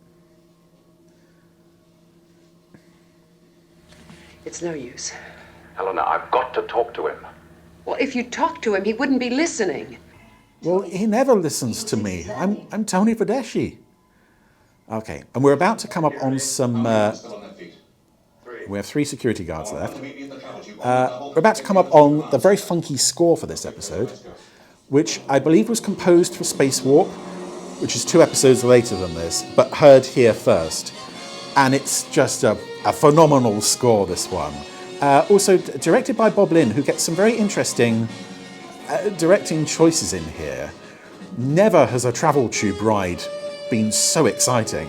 It's no use. Helena, I've got to talk to him. Well, if you talk to him, he wouldn't be listening. Well, he never listens to me. I'm Tony Fedeschi. Okay, and we're about to come up on some... we have 3 security guards left. We're about to come up on the very funky score for this episode, which I believe was composed for Space Warp, which is 2 episodes later than this, but heard here first. And it's just a phenomenal score, this one. Also directed by Bob Lynn, who gets some very interesting directing choices in here. Never has a travel tube ride been so exciting.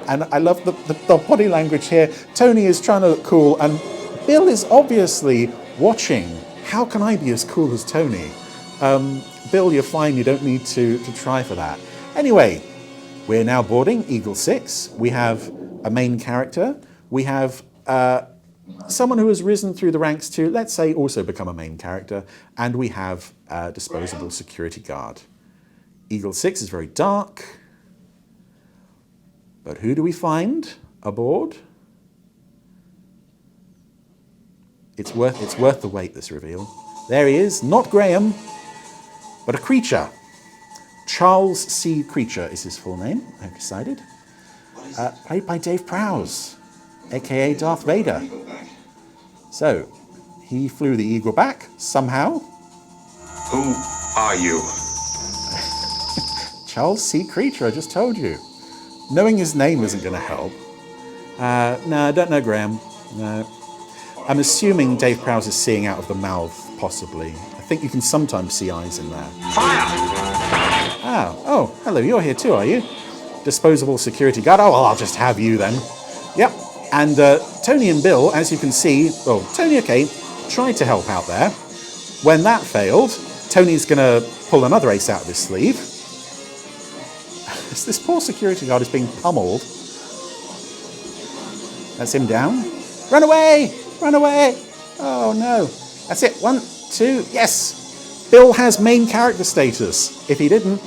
And I love the body language here. Tony is trying to look cool, and Bill is obviously watching. How can I be as cool as Tony? Bill, you're fine. You don't need to try for that. Anyway, we're now boarding Eagle 6. We have a main character. We have someone who has risen through the ranks to, let's say, also become a main character. And we have a disposable security guard. Eagle 6 is very dark. But who do we find aboard? It's worth the wait, this reveal. There he is, not Graham, but a creature. Charles C. Creature is his full name, I've decided. Played by Dave Prowse, aka Darth Vader. So, he flew the Eagle back, somehow. Who are you? Charles C. Creature, I just told you. Knowing his name isn't going to help. No, I don't know Graham. No. I'm assuming Dave Prowse is seeing out of the mouth, possibly. I think you can sometimes see eyes in there. Fire! Oh, hello, you're here too, are you? Disposable security guard. Oh, well, I'll just have you then. Yep, And Tony and Bill, as you can see, well, Tony and Kate tried to help out there. When that failed, Tony's going to pull another ace out of his sleeve. This poor security guard is being pummeled. That's him down. Run away! Run away! Oh no. That's it. 1, 2, yes! Bill has main character status. If he didn't,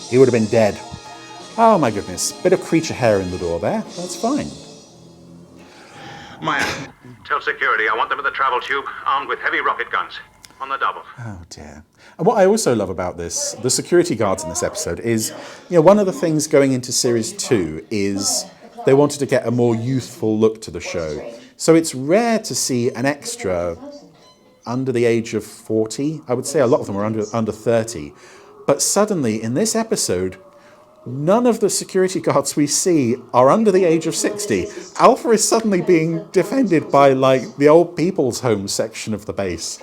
he would have been dead. Oh my goodness. Bit of creature hair in the door there. That's fine. Maya, tell security I want them in the travel tube, armed with heavy rocket guns. On the double. Oh dear. And what I also love about this, the security guards in this episode, is, one of the things going into series 2 is they wanted to get a more youthful look to the show. So it's rare to see an extra under the age of 40. I would say a lot of them are under 30. But suddenly, in this episode, none of the security guards we see are under the age of 60. Alpha is suddenly being defended by, the old people's home section of the base.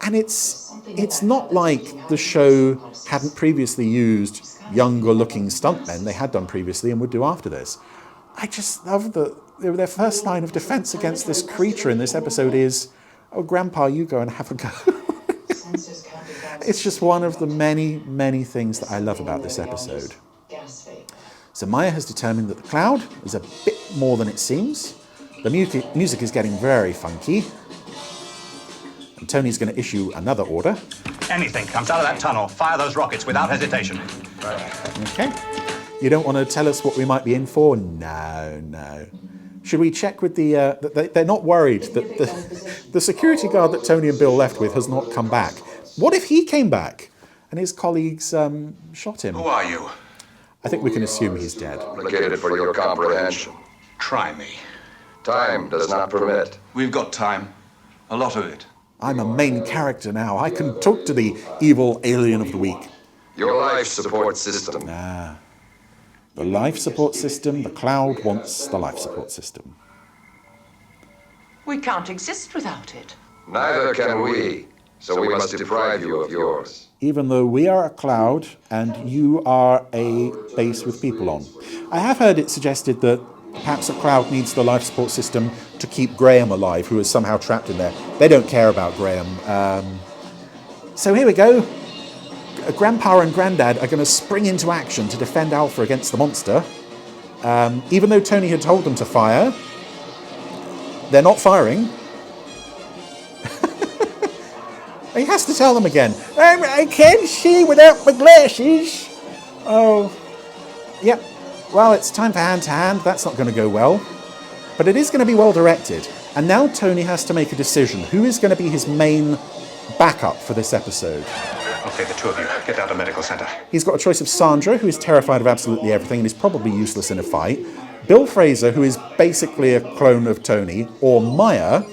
And it's not like the show hadn't previously used younger-looking stuntmen. They had done previously and would do after this. I just love that their first line of defense against this creature in this episode is, "Oh, Grandpa, you go and have a go." It's just one of the many, many things that I love about this episode. So Maya has determined that the cloud is a bit more than it seems. The music is getting very funky. And Tony's going to issue another order. Anything comes out of that tunnel, fire those rockets without hesitation. Okay. You don't want to tell us what we might be in for? No. Should we check with the... they're not worried that the security guard that Tony and Bill left with has not come back. What if he came back and his colleagues shot him? Who are you? I think we can assume he's dead. Complicated for your comprehension. Try me. Time does not permit. We've got time. A lot of it. I'm a main character now. I can talk to the evil alien of the week. Your life support system. The life support system, the cloud wants the life support system. We can't exist without it. Neither can we, so we must deprive you of yours. Even though we are a cloud and you are a base with people on. I have heard it suggested that perhaps a cloud needs the life support system to keep Graham alive, who is somehow trapped in there. They don't care about Graham. So here we go. Grandpa and Grandad are going to spring into action to defend Alpha against the monster. Even though Tony had told them to fire, they're not firing. He has to tell them again. I can't see without my glasses. Oh, yep. Well, it's time for hand-to-hand. That's not going to go well. But it is going to be well-directed. And now Tony has to make a decision. Who is going to be his main backup for this episode? Okay, the two of you, get down to medical center. He's got a choice of Sandra, who is terrified of absolutely everything and is probably useless in a fight, Bill Fraser, who is basically a clone of Tony, or Maya,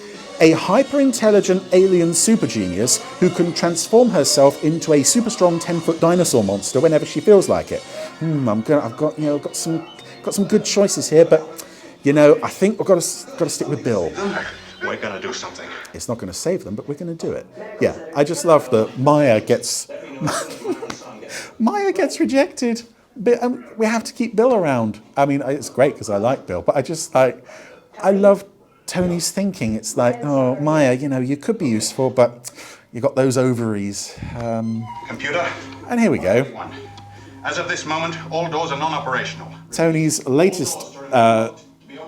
a hyper-intelligent alien super genius who can transform herself into a super strong 10-foot dinosaur monster whenever she feels like it. I've got some good choices here, but I think we've got to stick with Bill. We're gonna do something. It's not going to save them, but we're going to do it. Yeah, I just love that Maya gets rejected. But, we have to keep Bill around. I mean, it's great because I like Bill, but I love Tony's thinking. It's like, oh, Maya, you could be useful, but you got those ovaries. Computer. And here we go. As of this moment, all doors are non-operational. Tony's latest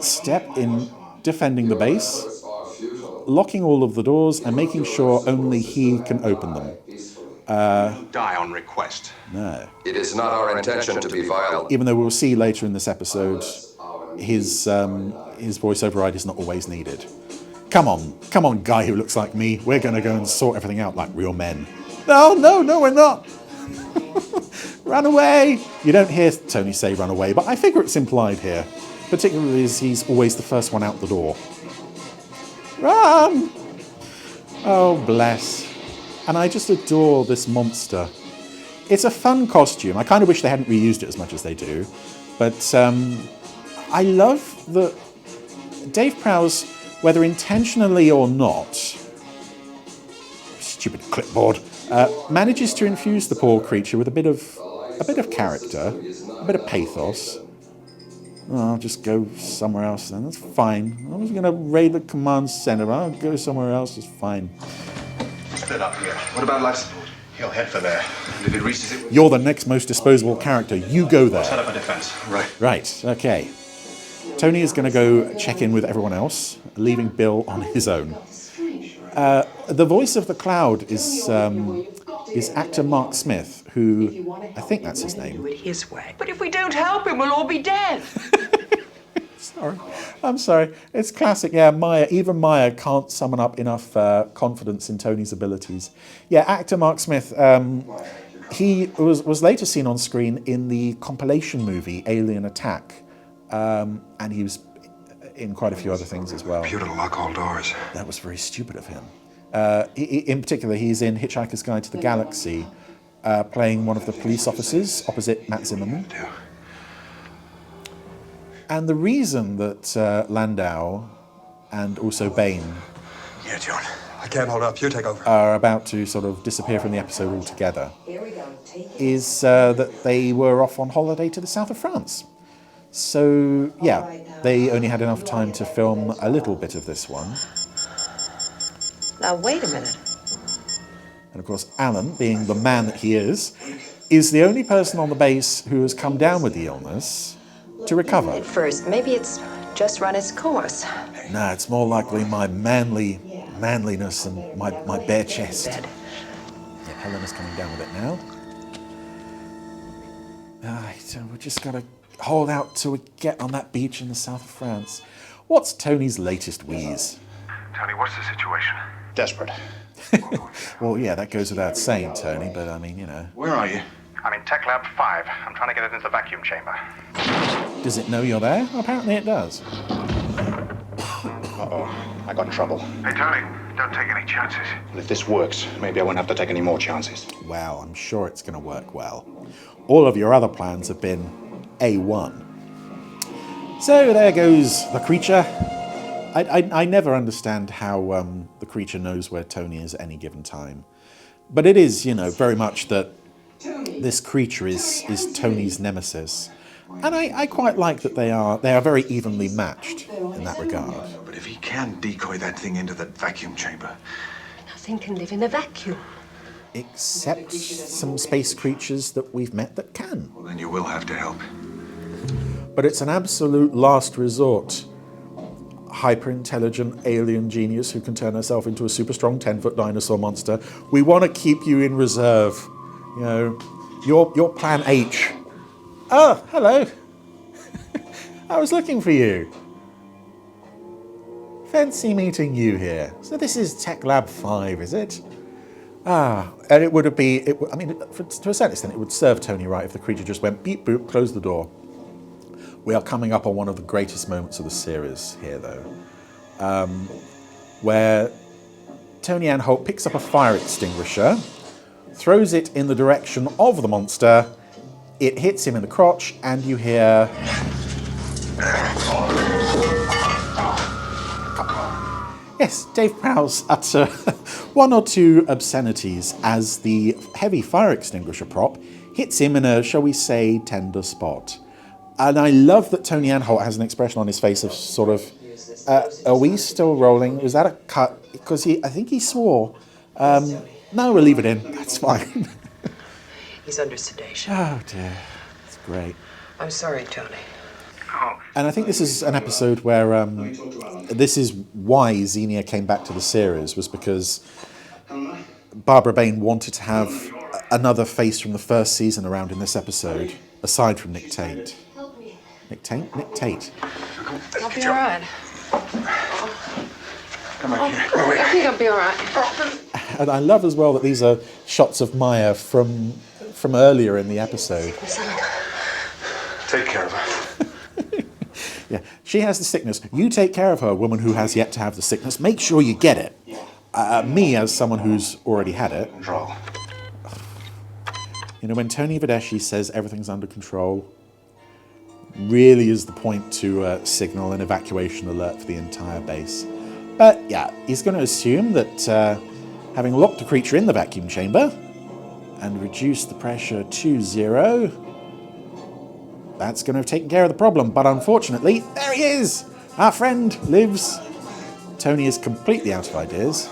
step in defending the base, locking all of the doors and making sure only he can open them. Die on request. No. It is not our intention to be violent. Even though we'll see later in this episode, his voice override is not always needed. Come on, guy who looks like me. We're going to go and sort everything out like real men. No, we're not. Run away. You don't hear Tony say run away, but I figure it's implied here. Particularly as he's always the first one out the door. Run! Oh, bless. And I just adore this monster. It's a fun costume. I kind of wish they hadn't reused it as much as they do. But I love that Dave Prowse, whether intentionally or not, stupid clipboard, manages to infuse the poor creature with a bit of character, a bit of pathos. I'll just go somewhere else then. That's fine. I was going to raid the command center. I'll go somewhere else. It's fine. Split up here. What about life support? He'll head for there. And if it reaches it... You're the next most disposable character. You go there. Set up a defense. Right. Right, okay. Tony is going to go check in with everyone else, leaving Bill on his own. The voice of the cloud is actor Mark Smith, who, I think that's his name. His way. But if we don't help him, we'll all be dead. I'm sorry. It's classic. Yeah, even Maya can't summon up enough confidence in Tony's abilities. Yeah, actor Mark Smith, he was later seen on screen in the compilation movie Alien Attack, and he was in quite a few other things as well. Computer to lock all doors. That was very stupid of him. In particular, he's in Hitchhiker's Guide to the Galaxy, playing one of the police officers opposite Matt Zimmerman. And the reason that Landau and also Bane Yeah, John. I can't hold up. You take over. are about to sort of disappear from the episode altogether is that they were off on holiday to the south of France. So, yeah, they only had enough time to film a little bit of this one. Now, wait a minute. And of course, Alan, being the man that he is the only person on the base who has come down with the illness to recover. At first, maybe it's just run its course. No, it's more likely my manliness and my bare chest. Yeah, Helena's coming down with it now. So we just got to hold out till we get on that beach in the south of France. What's Tony's latest wheeze? Tony, what's the situation? Desperate. Well, yeah, that goes without saying, Tony, but I mean, you know. Where are you? I'm in Tech Lab 5. I'm trying to get it into the vacuum chamber. Does it know you're there? Apparently it does. Uh-oh. I got in trouble. Hey, Tony, don't take any chances. Well, if this works, maybe I won't have to take any more chances. Well, I'm sure it's going to work well. All of your other plans have been A1. So there goes the creature. I never understand how the creature knows where Tony is at any given time. But it is, you know, very much that this creature is Tony's nemesis. And I quite like that they are very evenly matched in that regard. But if he can decoy that thing into the vacuum chamber... Nothing can live in a vacuum. Except some space creatures that we've met that can. Well, then you will have to help. But it's an absolute last resort. Hyper-intelligent alien genius who can turn herself into a super strong 10-foot dinosaur monster. We want to keep you in reserve. You know, your plan H. Oh, hello. I was looking for you. Fancy meeting you here. So this is Tech Lab 5, is it? And it would be, to a certain extent, it would serve Tony right if the creature just went beep boop, closed the door. We are coming up on one of the greatest moments of the series here, though, where Tony Ann Holt picks up a fire extinguisher, throws it in the direction of the monster, it hits him in the crotch, and you hear... Yes, Dave Prowse utter one or two obscenities as the heavy fire extinguisher prop hits him in a, shall we say, tender spot. And I love that Tony Ann Holt has an expression on his face of sort of, are we still rolling? Was that a cut? Because I think he swore. No, we'll leave it in. That's fine. He's under sedation. Oh, dear. That's great. I'm sorry, Tony. And I think this is an episode where this is why Xenia came back to the series, was because Barbara Bain wanted to have another face from the first season around in this episode, aside from Nick Tate. Nick Tate? Nick Tate. I'll be all right. Come back here. I think I'll be all right. And I love as well that these are shots of Maya from earlier in the episode. Take care of her. Yeah, she has the sickness. You take care of her, woman who has yet to have the sickness. Make sure you get it. Me, as someone who's already had it. Control. You know, when Tony Vadeshi says everything's under control, really is the point to signal an evacuation alert for the entire base. But yeah, he's going to assume that having locked the creature in the vacuum chamber and reduced the pressure to 0, that's going to have taken care of the problem. But unfortunately, there he is! Our friend lives. Tony is completely out of ideas.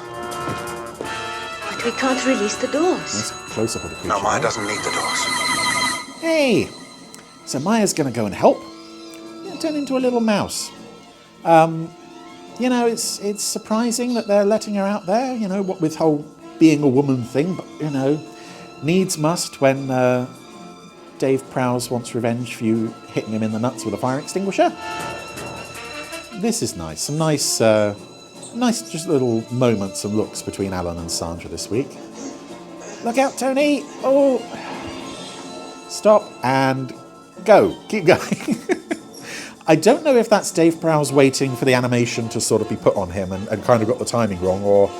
But we can't release the doors. Let's close up of the creature. No, Maya doesn't need the doors. Hey! So Maya's going to go and help. Turn into a little mouse. It's surprising that they're letting her out there, what with whole being a woman thing, but, needs must when Dave Prowse wants revenge for you hitting him in the nuts with a fire extinguisher. This is nice. Some nice just little moments and looks between Alan and Sandra this week. Look out, Tony! Oh! Stop and go. Keep going. I don't know if that's Dave Prowse waiting for the animation to sort of be put on him and kind of got the timing wrong, or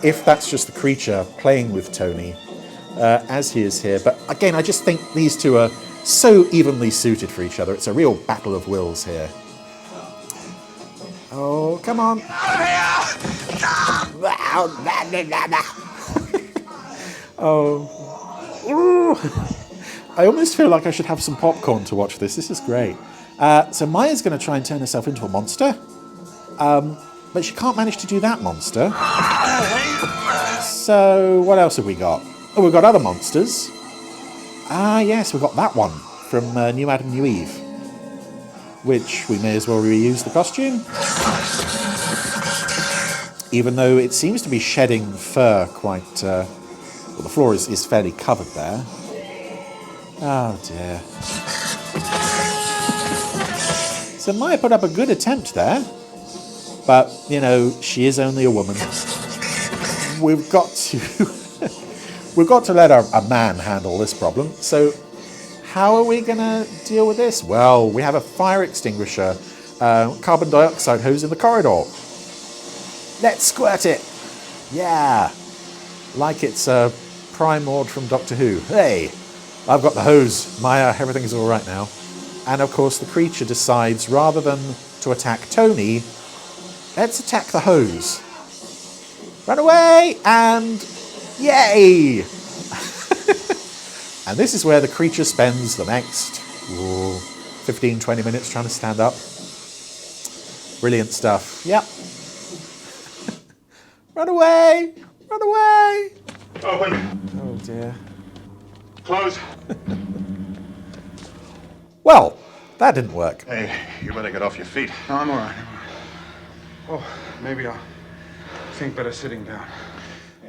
if that's just the creature playing with Tony as he is here. But again, I just think these two are so evenly suited for each other. It's a real battle of wills here. Oh, come on. Oh. I almost feel like I should have some popcorn to watch this. This is great. So Maya's going to try and turn herself into a monster. But she can't manage to do that monster. So what else have we got? Oh, we've got other monsters. Yes, we've got that one from New Adam, New Eve. Which we may as well reuse the costume. Even though it seems to be shedding fur quite... the floor is fairly covered there. Oh dear. So Maya put up a good attempt there, but, she is only a woman. We've got to let a man handle this problem. So how are we going to deal with this? Well, we have a fire extinguisher, carbon dioxide hose in the corridor. Let's squirt it. Yeah. Like it's a Prime Lord from Doctor Who. Hey, I've got the hose. Maya, everything's all right now. And of course, the creature decides, rather than to attack Tony, let's attack the hose. Run away! And yay! And this is where the creature spends the next 15-20 minutes trying to stand up. Brilliant stuff. Yep. Run away! Run away! Open. Oh dear. Close. Well, that didn't work. Hey, you better get off your feet. No, I'm all right. Oh, maybe I'll think better sitting down.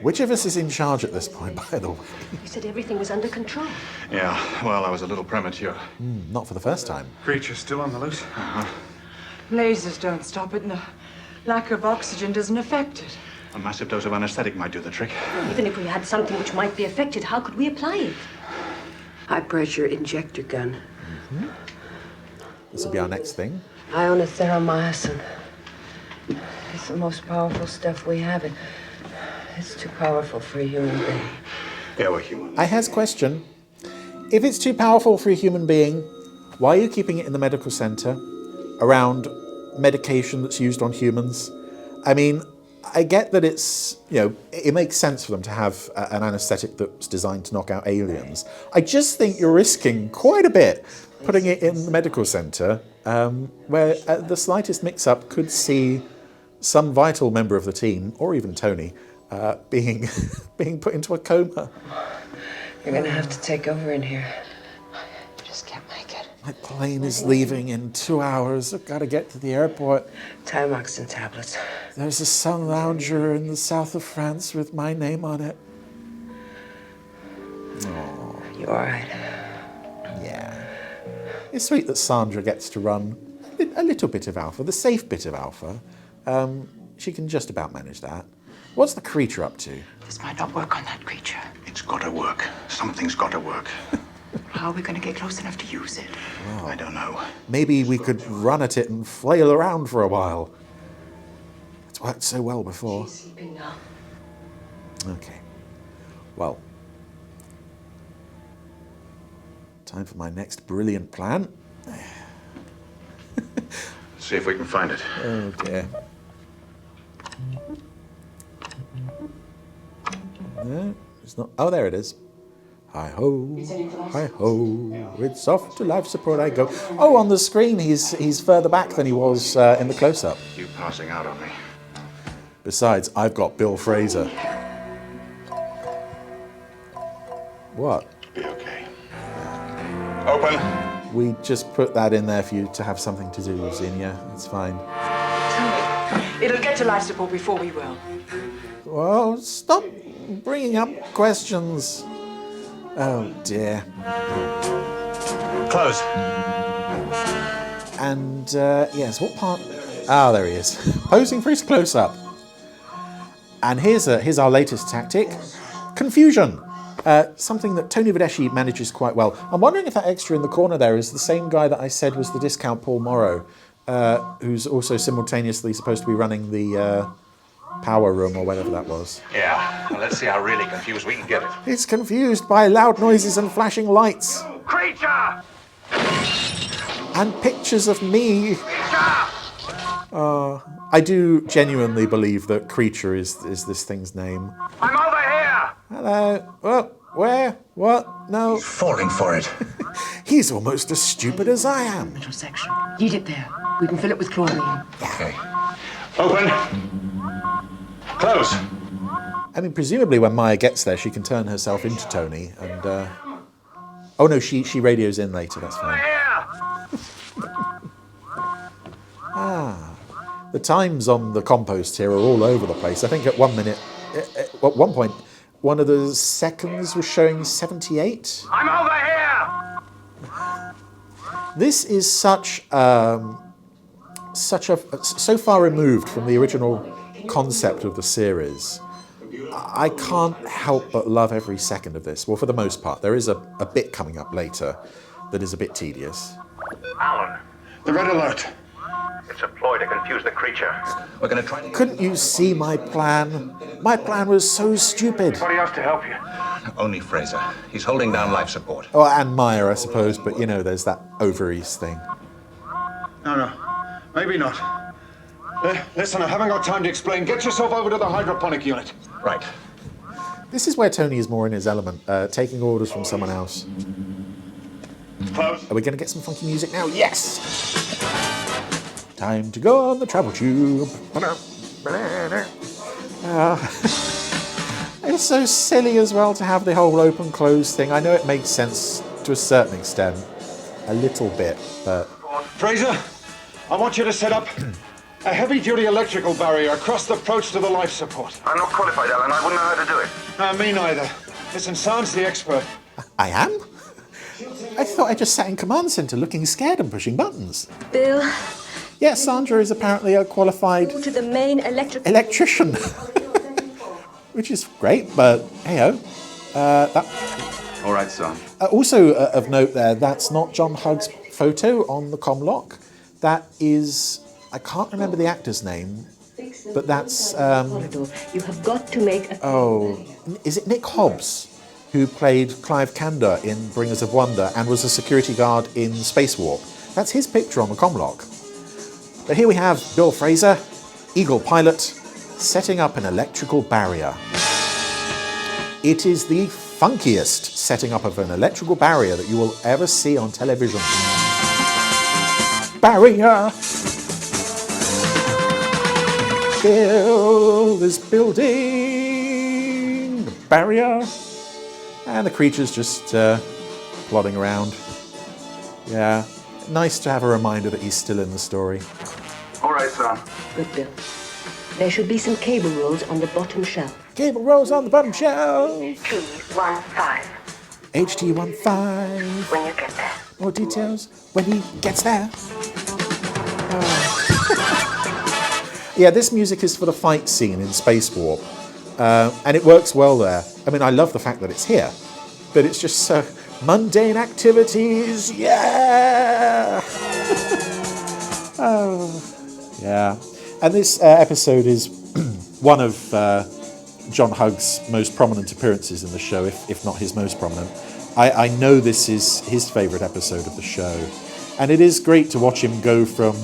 Which of us is in charge at this point, by the way? You said everything was under control. Yeah, well, I was a little premature. Not for the first time. Creature's still on the loose? Uh-huh. Lasers don't stop it, and the lack of oxygen doesn't affect it. A massive dose of anesthetic might do the trick. Even if we had something which might be affected, how could we apply it? High-pressure injector gun. Mm-hmm. This will be our next thing. Ionotheromycin. It's the most powerful stuff we have. It's too powerful for a human being. Yeah, we're human. I has a question. If it's too powerful for a human being, why are you keeping it in the medical centre around medication that's used on humans? I mean, I get that it's, it makes sense for them to have an anaesthetic that's designed to knock out aliens. I just think you're risking quite a bit putting it in the medical centre, where the slightest mix-up could see some vital member of the team, or even Tony, being put into a coma. You're going to have to take over in here. Just can't make it. My plane is leaving in 2 hours. I've got to get to the airport. Thymoxin tablets. There's a sun lounger in the south of France with my name on it. Oh. You all right? Yeah. It's sweet that Sandra gets to run a little bit of Alpha, the safe bit of Alpha. She can just about manage that. What's the creature up to? This might not work on that creature. It's got to work. Something's got to work. How are we going to get close enough to use it? Oh, I don't know. Maybe we could run at it and flail around for a while. It's worked so well before. She's sleeping now. Okay. Well. Time for my next brilliant plan. See if we can find it. Oh dear. No, it's not. Oh, there it is. Hi-ho, hi-ho, it's off to life support I go. Oh, on the screen, he's further back than he was in the close-up. You passing out on me. Besides, I've got Bill Fraser. What? Be okay. Open. We just put that in there for you to have something to do, Zinnia. It's fine. It'll get to life support before we will. Well, stop bringing up questions. Oh, dear. Close. And, yes, what part? Ah, there he is. Posing for his close-up. And here's our latest tactic. Confusion. Something that Tony Vedeschi manages quite well. I'm wondering if that extra in the corner there is the same guy that I said was the discount Paul Morrow, who's also simultaneously supposed to be running the power room or whatever that was. Yeah, well, let's see how really confused we can get it. It's confused by loud noises and flashing lights. Creature! And pictures of me. I do genuinely believe that Creature is this thing's name. I'm over here! Hello. Oh, where? What? No. Falling for it. He's almost as stupid as I am. Middle section. Lead it there. We can fill it with chlorine. Okay. Open. Close. I mean, presumably when Maya gets there, she can turn herself into Tony and... Oh no, she radios in later, that's fine. The times on the compost here are all over the place. I think at 1 minute, at one point, one of the seconds was showing 78. I'm over here! This is so far removed from the original concept of the series. I can't help but love every second of this. Well, for the most part. There is a bit coming up later that is a bit tedious. Alan. The red alert. It's a ploy to confuse the creature. We're going to try to... Couldn't you see my plan? My plan was so stupid. Anybody else to help you? Only Fraser. He's holding down life support. Oh, and Maya, I suppose, but you know, there's that ovaries thing. No, maybe not. Listen, I haven't got time to explain. Get yourself over to the hydroponic unit. Right. This is where Tony is more in his element, taking orders from someone else. Close. Are we going to get some funky music now? Yes! Time to go on the travel tube. It's so silly as well to have the whole open-close thing. I know it makes sense to a certain extent. A little bit, but... Fraser, I want you to set up a heavy-duty electrical barrier across the approach to the life support. I'm not qualified, Alan. I wouldn't know how to do it. Me neither. Listen, San's the expert. I am? I thought I just sat in command centre looking scared and pushing buttons. Bill. Yes, Sandra is apparently a qualified... To the main electrician. Which is great, but hey-ho. All right, son. Also of note there, that's not John Hugg's photo on the comlock. That is... I can't remember the actor's name, but that's... You have got to make a... Oh, is it Nick Hobbs, who played Clive Candor in Bringers of Wonder and was a security guard in Space Warp? That's his picture on the comlock. But here we have Bill Fraser, Eagle pilot, setting up an electrical barrier. It is the funkiest setting up of an electrical barrier that you will ever see on television. Barrier! Bill is building the barrier. And the creature's just plodding around. Yeah, nice to have a reminder that he's still in the story. All right, son. Good, Bill. There should be some cable rolls on the bottom shelf. Cable rolls on the bottom shelf. HT15. HT15. When you get there. More details when he gets there. Yeah, this music is for the fight scene in Space Warp. And it works well there. I mean, I love the fact that it's here. But it's just so... mundane activities, yeah! Oh, yeah. And this episode is one of John Hugg's most prominent appearances in the show, if not his most prominent. I know this is his favourite episode of the show. And it is great to watch him go from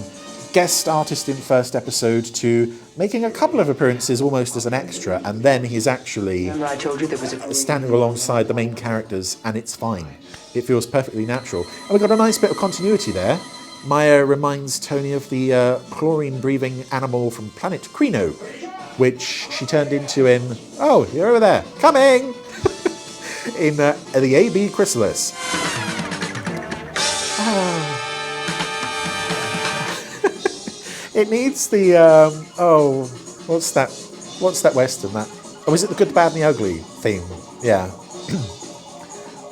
guest artist in first episode to making a couple of appearances almost as an extra, and then he's actually Remember I told you there was a... standing alongside the main characters, and it's fine. It feels perfectly natural. And we've got a nice bit of continuity there. Maya reminds Tony of the chlorine-breathing animal from planet Krino, which she turned into in... Oh, you're over there. Coming! in the AB Chrysalis. It needs the what's that western? Is it the Good, the Bad and the Ugly theme? Yeah.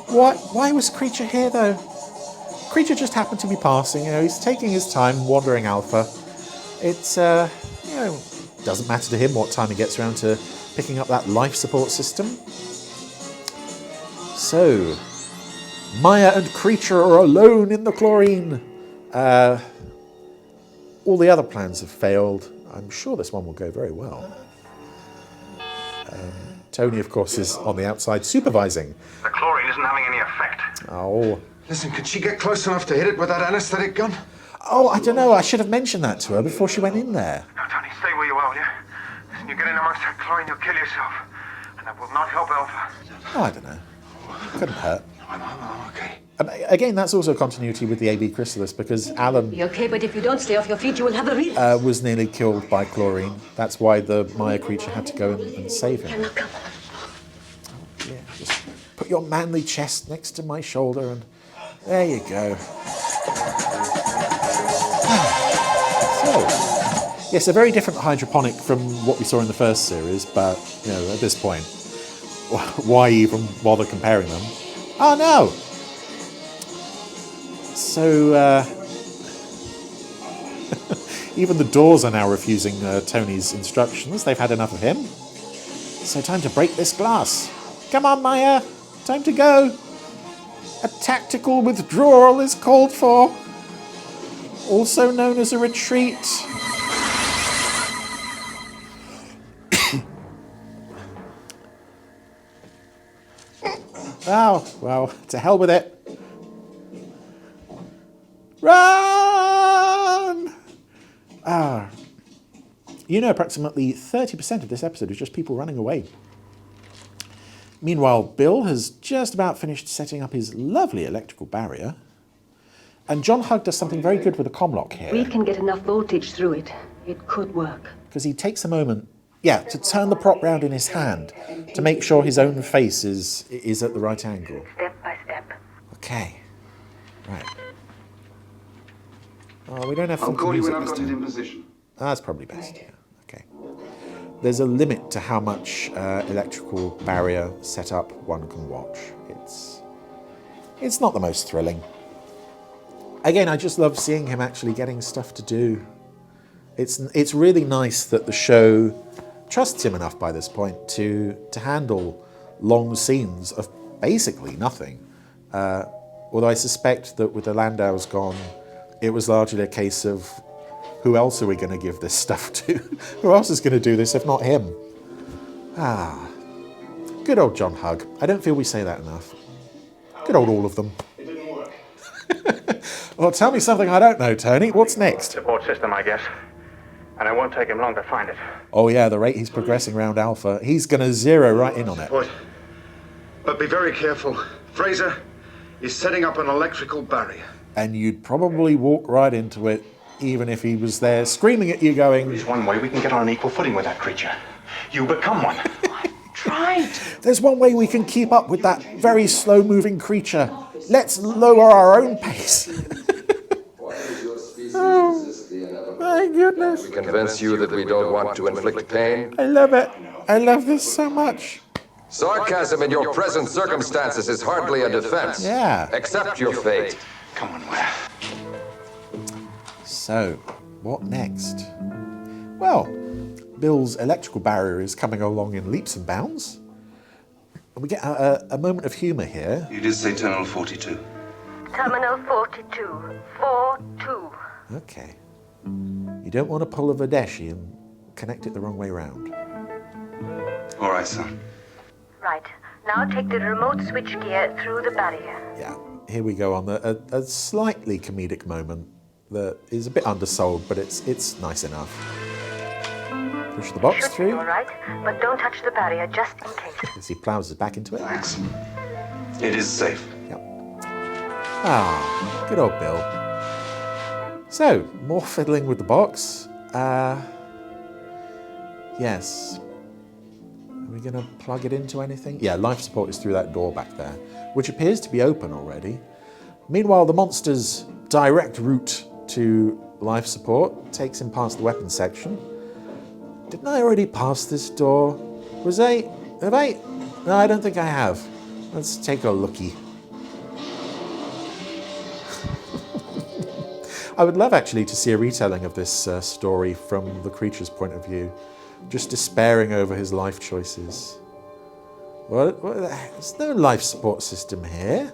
Why was Creature here though? Creature just happened to be passing. He's taking his time wandering Alpha. It's doesn't matter to him what time he gets around to picking up that life support system. So, Maya and Creature are alone in the chlorine. All the other plans have failed. I'm sure this one will go very well. Tony, of course, is on the outside supervising. The chlorine isn't having any effect. Oh. Listen, could she get close enough to hit it with that anesthetic gun? Oh, I don't know. I should have mentioned that to her before she went in there. No, Tony, stay where you are, will you? Listen, you get in amongst that chlorine, you'll kill yourself. And that will not help Alpha. Oh, I don't know. Couldn't hurt. I'm okay. Again, that's also continuity with the AB Chrysalis, because Alan... Be okay, but if you don't stay off your feet, you will have a real... was nearly killed by chlorine. That's why the Maya Creature had to go and save him. Yeah, just put your manly chest next to my shoulder and... There you go. So, yes, a very different hydroponic from what we saw in the first series, but, at this point, why even bother comparing them? Oh, no! So, even the doors are now refusing Tony's instructions. They've had enough of him. So time to break this glass. Come on, Maya. Time to go. A tactical withdrawal is called for. Also known as a retreat. Oh, well, to hell with it. Run! Approximately 30% of this episode is just people running away. Meanwhile, Bill has just about finished setting up his lovely electrical barrier. And John Hug does something very good with the comlock here. We can get enough voltage through it. It could work. Because he takes a moment, to turn the prop round in his hand to make sure his own face is at the right angle. Step by step. Okay. Right. Oh, we don't have I'll call you when I've this got it time. in position. That's probably best, yeah. Okay. There's a limit to how much electrical barrier setup one can watch. It's not the most thrilling. Again, I just love seeing him actually getting stuff to do. It's really nice that the show trusts him enough by this point to handle long scenes of basically nothing. Although I suspect that with the Landaus gone, it was largely a case of who else are we going to give this stuff to? Who else is going to do this if not him? Good old John Hug. I don't feel we say that enough. Good old all of them. It didn't work. Well, tell me something I don't know, Tony. What's next? Support system, I guess. And it won't take him long to find it. Oh yeah, the rate he's progressing round Alpha, he's going to zero right in on it. But be very careful. Fraser is setting up an electrical barrier. And you'd probably walk right into it, even if he was there screaming at you going... There's one way we can get on an equal footing with that creature. You become one. Tried. There's one way we can keep up with that very slow-moving creature. Let's lower our own pace. Oh, my goodness. We convince you that we don't want to inflict pain. I love it. I love this so much. Sarcasm in your present circumstances is hardly a defense. Yeah. Accept your fate. Come on, Maya. So, what next? Well, Bill's electrical barrier is coming along in leaps and bounds. And we get a moment of humour here. You did say Terminal 42. Terminal 42. 42. Okay. You don't want to pull a Verdeshi and connect it the wrong way round. All right, son. Right. Now take the remote switchgear through the barrier. Yeah, here we go on a slightly comedic moment that is a bit undersold, but it's nice enough. Push the box Should be through. all right, but don't touch the barrier just in case. As he ploughs back into it. Thanks. It is safe. Ah, good old Bill. So, more fiddling with the box. Yes. Are we going to plug it into anything? Yeah, life support is through that door back there, which appears to be open already. Meanwhile, the monster's direct route to life support takes him past the weapons section. Didn't I already pass this door? Have I? No, I don't think I have. Let's take a looky. I would love actually to see a retelling of this story from the creature's point of view, just despairing over his life choices. What the heck? There's no life support system here.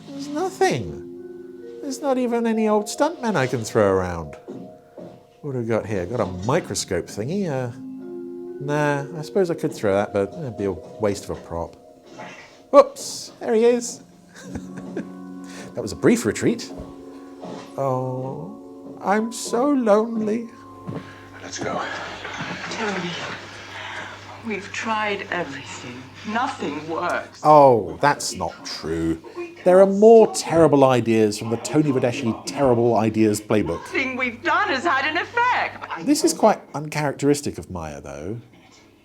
There's nothing. There's not even any old stuntmen I can throw around. What have we got here? Got a microscope thingy. Nah, I suppose I could throw that, but it'd be a waste of a prop. Whoops, there he is. That was a brief retreat. Oh, I'm so lonely. Let's go. Tony, we've tried everything. Nothing works. Oh, that's not true. There are more terrible ideas from the Tony Vadeshi Terrible Ideas playbook. Nothing we've done has had an effect. This is quite uncharacteristic of Maya, though,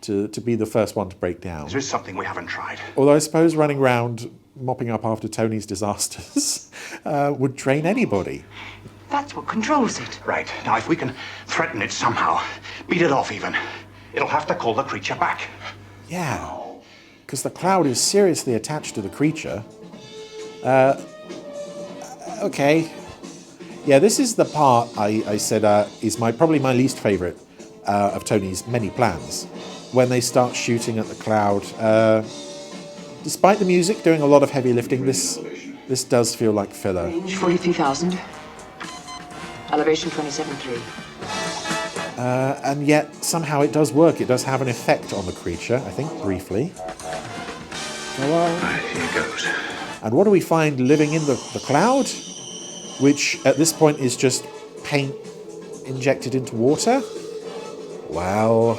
to be the first one to break down. There is something we haven't tried. Although I suppose running around mopping up after Tony's disasters would train anybody. That's what controls it. Right. Now, if we can threaten it somehow, beat it off even, it'll have to call the creature back. Yeah, because the cloud is seriously attached to the creature. Okay. Yeah, this is the part I said is probably my least favourite of Tony's many plans. When they start shooting at the cloud. Despite the music doing a lot of heavy lifting, this does feel like filler. Range 43,000. Elevation 27.3. And yet, somehow it does work. It does have an effect on the creature, I think, briefly. Go on. Here goes. And what do we find living in the cloud? Which, at this point, is just paint injected into water? Well...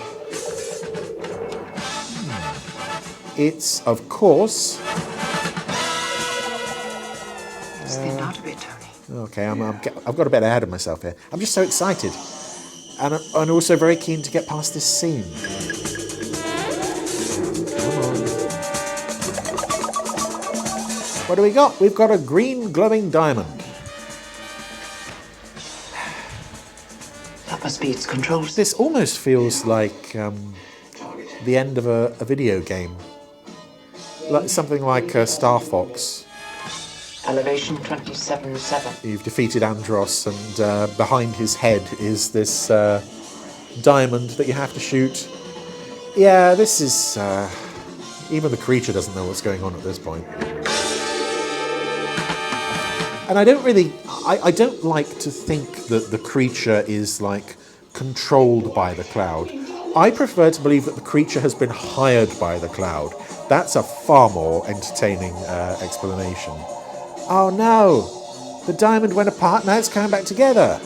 It's, of course... Stand out a bit, Tony. Okay, I've got a bit ahead of myself here. I'm just so excited. And I'm also very keen to get past this scene. Come on. What do we got? We've got a green glowing diamond. That must be its controls. This almost feels like the end of a video game. Like something like Star Fox. Elevation 27.7. You've defeated Andros, and behind his head is this diamond that you have to shoot. Yeah, this is... even the creature doesn't know what's going on at this point. And I don't really... I don't like to think that the creature is, like, controlled by the cloud. I prefer to believe that the creature has been hired by the cloud. That's a far more entertaining explanation. Oh no! The diamond went apart, now it's coming back together.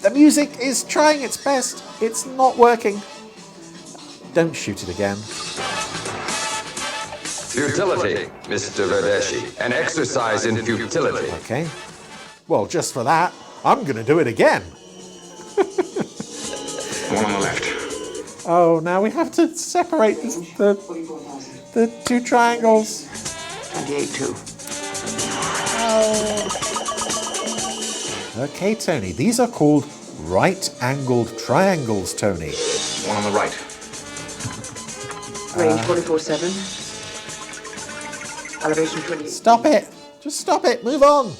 The music is trying its best. It's not working. Don't shoot it again. Futility, Mr. Vadeshi. An exercise in futility. Okay. Well, just for that, I'm going to do it again. One on the left. Oh, now we have to separate the two triangles. 28.2. Okay, Tony, these are called right-angled triangles, Tony. One on the right. Range 44.7. Elevation 20. Stop it! Just stop it, move on!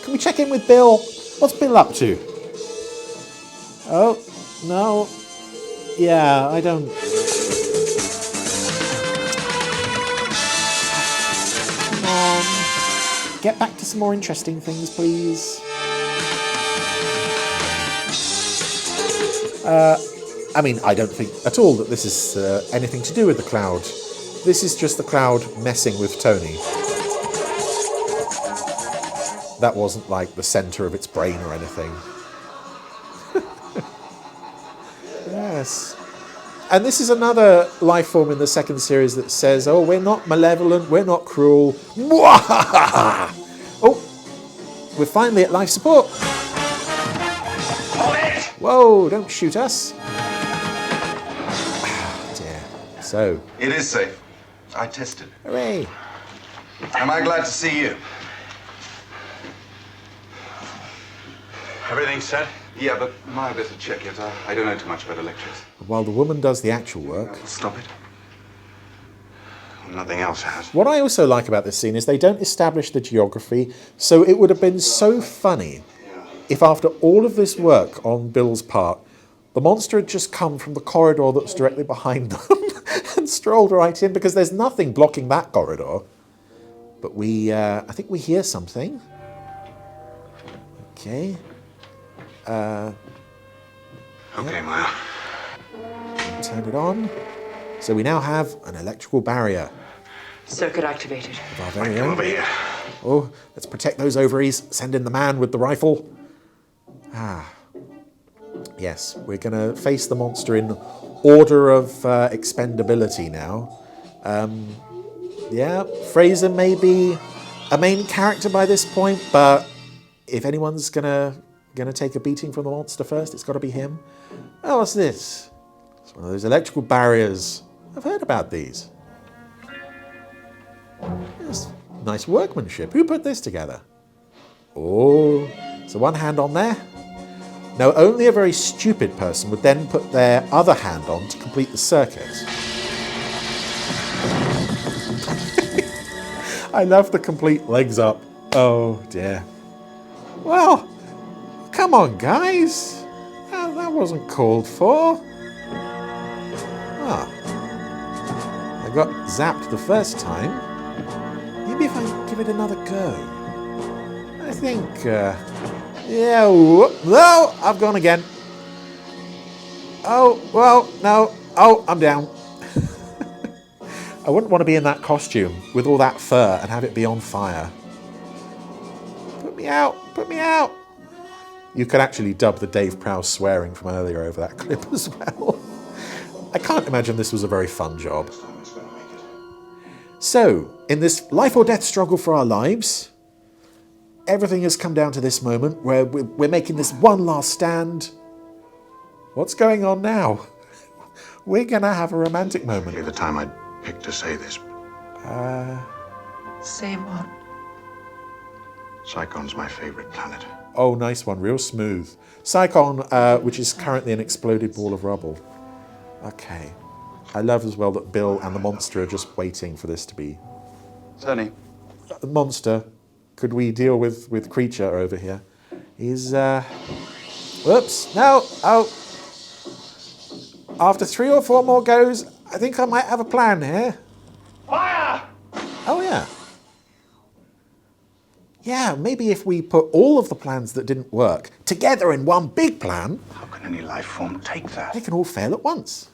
Can we check in with Bill? What's Bill up to? Oh, no. Yeah, I don't... Come on. Get back to some more interesting things, please. I mean, I don't think at all that this is anything to do with the cloud. This is just the cloud messing with Tony. That wasn't like the centre of its brain or anything. Yes. And this is another life form in the second series that says, oh, we're not malevolent, we're not cruel. Oh, we're finally at life support. Whoa, don't shoot us. Dear. So. It is safe. I tested. Hooray. Am I glad to see you? Everything set? Yeah, but my bit to check it. I don't know too much about electrics. While the woman does the actual work. Stop it. Nothing else has. What I also like about this scene is they don't establish the geography, so it would have been so funny if after all of this work on Bill's part, the monster had just come from the corridor that was directly behind them and strolled right in, because there's nothing blocking that corridor. But I think we hear something. Okay. Okay, Maya. Turn it on. So we now have an electrical barrier. Circuit activated. Of our very own. Over here. Oh, let's protect those ovaries. Send in the man with the rifle. Yes, we're going to face the monster in order of expendability now. Yeah, Fraser may be a main character by this point, but if anyone's gonna take a beating from the monster first, it's got to be him. Oh, what's this? It's one of those electrical barriers. I've heard about these. Yes, nice workmanship. Who put this together? Oh, so one hand on there. Now, only a very stupid person would then put their other hand on to complete the circuit. I love the complete legs up. Oh, dear. Well, come on, guys. That wasn't called for. Ah. I got zapped the first time. Maybe if I give it another go. I think, yeah, no, I've gone again. Oh, well, no. Oh, I'm down. I wouldn't want to be in that costume with all that fur and have it be on fire. Put me out, put me out. You could actually dub the Dave Prowse swearing from earlier over that clip as well. I can't imagine this was a very fun job. So, in this life or death struggle for our lives, everything has come down to this moment where we're making this one last stand. What's going on now? We're going to have a romantic moment. At the time I'd picked to say this. Say what? Psychon's my favorite planet. Oh, nice one. Real smooth. Psychon, which is currently an exploded ball of rubble. Okay. I love as well that Bill and the monster are just waiting for this to be. Sonny. Monster, could we deal with Creature over here? He's, whoops. No. Oh. After 3 or 4 more goes, I think I might have a plan here. Fire! Oh, yeah. Yeah, maybe if we put all of the plans that didn't work together in one big plan... How can any life form take that? They can all fail at once.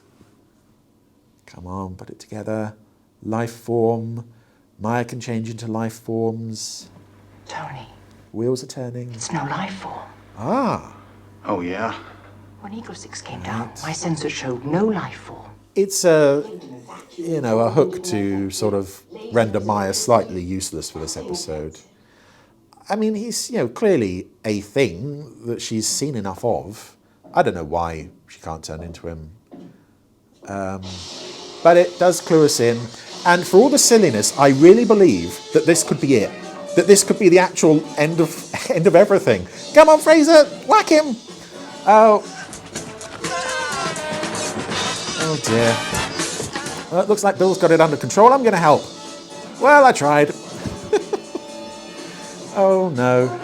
Come on, put it together. Life form. Maya can change into life forms. Tony. Wheels are turning. It's no life form. Ah. Oh, yeah? When Eagle 6 came down, my sensor showed no life form. It's a hook to sort of render Maya slightly useless for this episode. I mean, he's, clearly a thing that she's seen enough of. I don't know why she can't turn into him. But it does clue us in. And for all the silliness, I really believe that this could be it. That this could be the actual end of everything. Come on, Fraser, whack him! Oh. Oh dear. Well, it looks like Bill's got it under control. I'm going to help. Well, I tried. Oh no.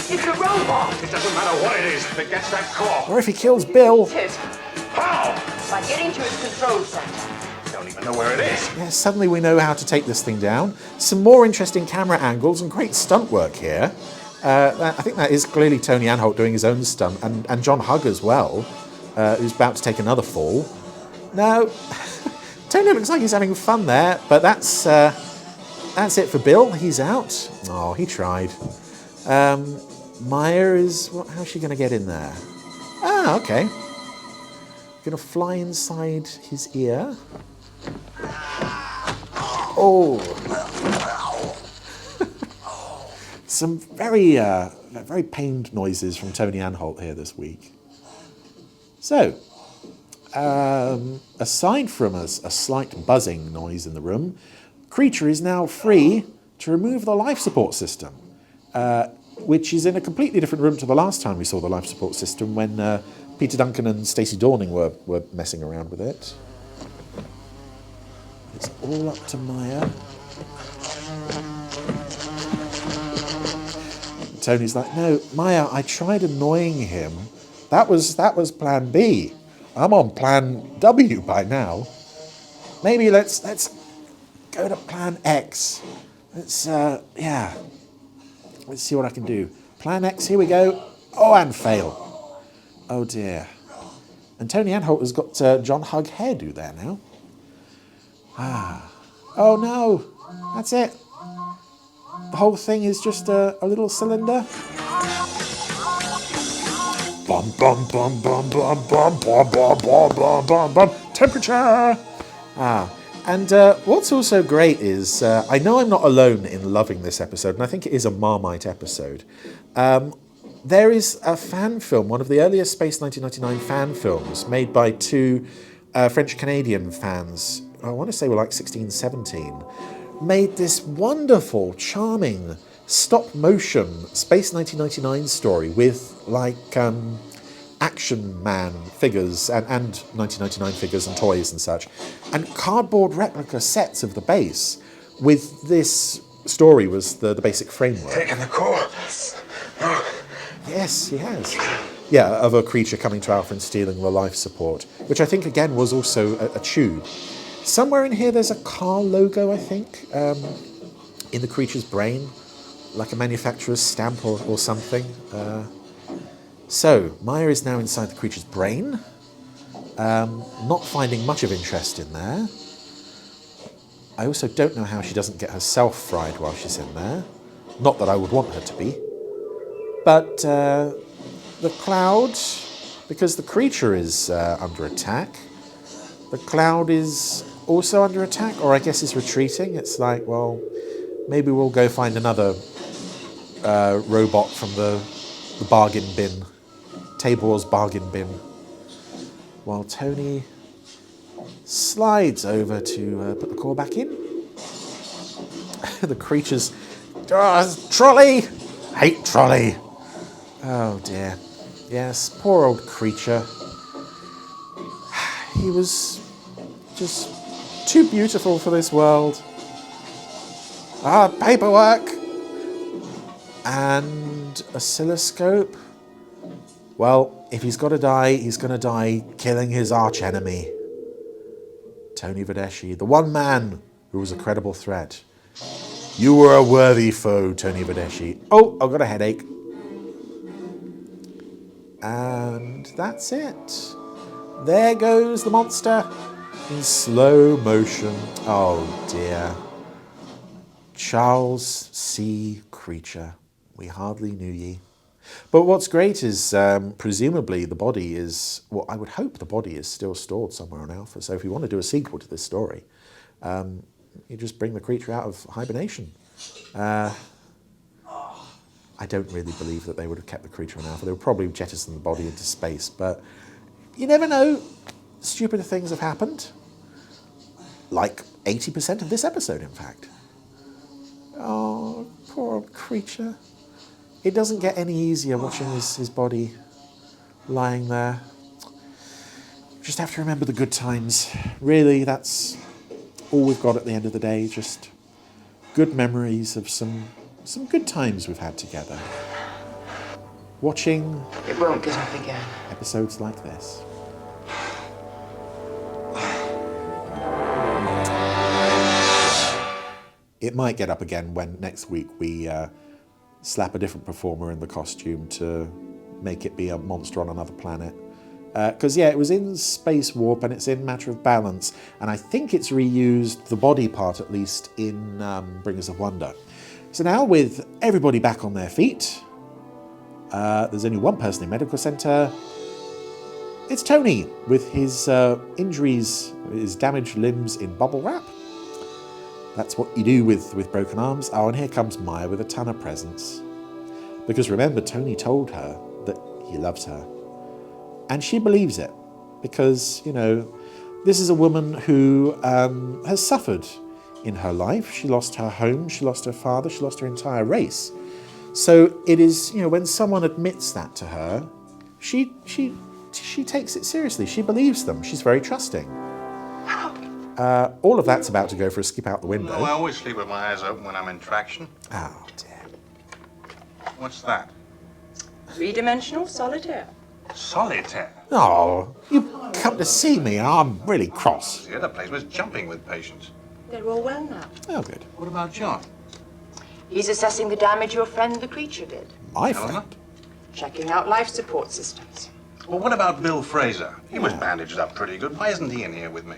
It's a robot! It doesn't matter what it is if it gets that core. Or if he kills Bill. How? By getting to its control center. I don't even know where it is. Yeah, suddenly we know how to take this thing down. Some more interesting camera angles and great stunt work here. I think that is clearly Tony Anholt doing his own stunt, and John Hugg as well, who's about to take another fall. No, Tony looks like he's having fun there, but that's it for Bill. He's out. Oh, he tried. Maya is... how's she going to get in there? Ah, okay. Going to fly inside his ear. Oh! Some very pained noises from Tony Anholt here this week. So, aside from a slight buzzing noise in the room, creature is now free to remove the life support system, which is in a completely different room to the last time we saw the life support system when Peter Duncan and Stacey Dorning were messing around with it. It's all up to Maya. Tony's like, no, Maya, I tried annoying him. That was plan B. I'm on plan W by now. Maybe let's go to plan X. Let's see what I can do. Plan X, here we go. Oh, and fail. Oh dear. And Tony Anholt has got John Hug hairdo there now. Oh no, that's it. The whole thing is just a little cylinder. Bum bum bum bum bum bum bum bum bum bum bum bum. Temperature. And what's also great is I know I'm not alone in loving this episode, and I think it is a Marmite episode. There is a fan film, one of the earliest Space 1999 fan films, made by two French-Canadian fans. I want to say were like 16, 17. Made this wonderful, charming, stop-motion Space 1999 story with like Action Man figures and 1999 figures and toys and such, and cardboard replica sets of the base. With this story was the basic framework. Taking the core. No. Yes, he has. Yeah, of a creature coming to Alpha and stealing the life support, which I think again was also a tube. Somewhere in here there's a car logo, I think, in the creature's brain, like a manufacturer's stamp or something. So, Maya is now inside the creature's brain, not finding much of interest in there. I also don't know how she doesn't get herself fried while she's in there. Not that I would want her to be. But the cloud, because the creature is under attack, the cloud is also under attack, or I guess is retreating. It's like, well, maybe we'll go find another robot from the bargain bin, Tabor's bargain bin, while Tony slides over to put the core back in. The creature's trolley! Hate trolley! Oh dear. Yes, poor old creature. He was just too beautiful for this world. Paperwork! And oscilloscope. Well, if he's got to die, he's going to die killing his arch enemy. Tony Verdeshi, the one man who was a credible threat. You were a worthy foe, Tony Verdeshi. Oh, I've got a headache. And that's it. There goes the monster in slow motion. Oh dear. Charles C. Creature. We hardly knew ye. But what's great is presumably the body is, well, I would hope the body is still stored somewhere on Alpha. So if you want to do a sequel to this story, you just bring the creature out of hibernation. I don't really believe that they would have kept the creature on Alpha. They would probably jettison the body into space, but you never know. Stupider things have happened. Like 80% of this episode, in fact. Oh, poor old creature. It doesn't get any easier watching his body lying there. Just have to remember the good times. Really, that's all we've got at the end of the day. Just good memories of some good times we've had together. Watching It won't get up again. episodes like this. It might get up again when next week we slap a different performer in the costume to make it be a monster on another planet. Because, it was in Space Warp and it's in Matter of Balance, and I think it's reused the body part, at least, in Bringers of Wonder. So now, with everybody back on their feet, there's only one person in Medical Centre. It's Tony with his injuries, his damaged limbs in bubble wrap. That's what you do with broken arms. Oh, and here comes Maya with a ton of presents. Because remember, Tony told her that he loves her. And she believes it. Because, you know, this is a woman who has suffered in her life. She lost her home, she lost her father, she lost her entire race. So it is, you know, when someone admits that to her, she takes it seriously. She believes them. She's very trusting. All of that's about to go for a skip out the window. Oh, I always sleep with my eyes open when I'm in traction. Oh, dear. What's that? Three-dimensional solitaire. Solitaire? Oh, you come to see me and I'm really cross. The other place was jumping with patients. They're all well now. Oh, good. What about John? He's assessing the damage your friend the creature did. My friend? Checking out life support systems. Well, what about Bill Fraser? He was bandaged up pretty good. Why isn't he in here with me?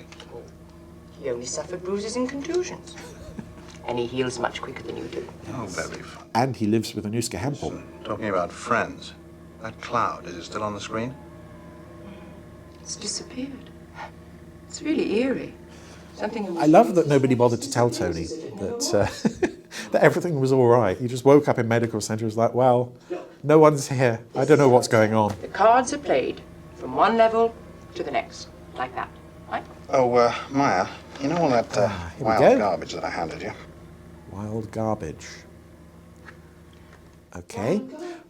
He only suffered bruises and contusions. And he heals much quicker than you do. Oh, very fun. And he lives with Anuska Hempel. Talking about friends, that cloud, is it still on the screen? It's disappeared. It's really eerie. Something. I love that nobody bothered to tell Tony that that everything was all right. He just woke up in medical centre and was like, well, no one's here. I don't know what's going on. The cards are played from one level to the next, like that, right? Oh, Maya, you know all that wild garbage that I handed you? Wild garbage. Okay.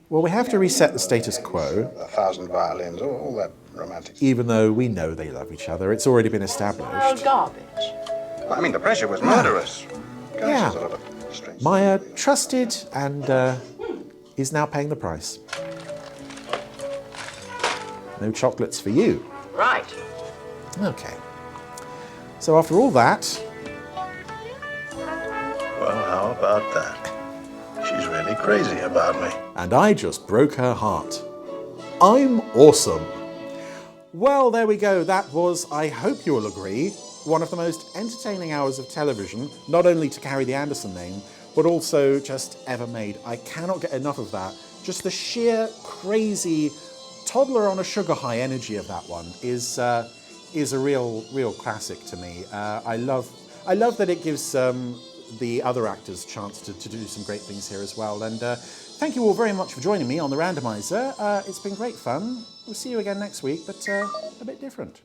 Well, we have to reset the status quo. 1,000 violins, all that romantic. Even though we know they love each other, it's already been established. Wild garbage. Well, I mean, the pressure was murderous. Gosh, Yeah. there's a lot of strange. Maya trusted and is now paying the price. No chocolates for you. Right. Okay. So after all that, Well, how about that? She's really crazy about me. and I just broke her heart. I'm awesome. Well, there we go. That was, I hope you will agree, one of the most entertaining hours of television, not only to carry the Anderson name, but also just ever made. I cannot get enough of that. Just the sheer crazy toddler on a sugar high energy of that one is a real classic to me. I love that it gives the other actors a chance to do some great things here as well. And thank you all very much for joining me on the Randomiser. It's been great fun. We'll see you again next week, but a bit different.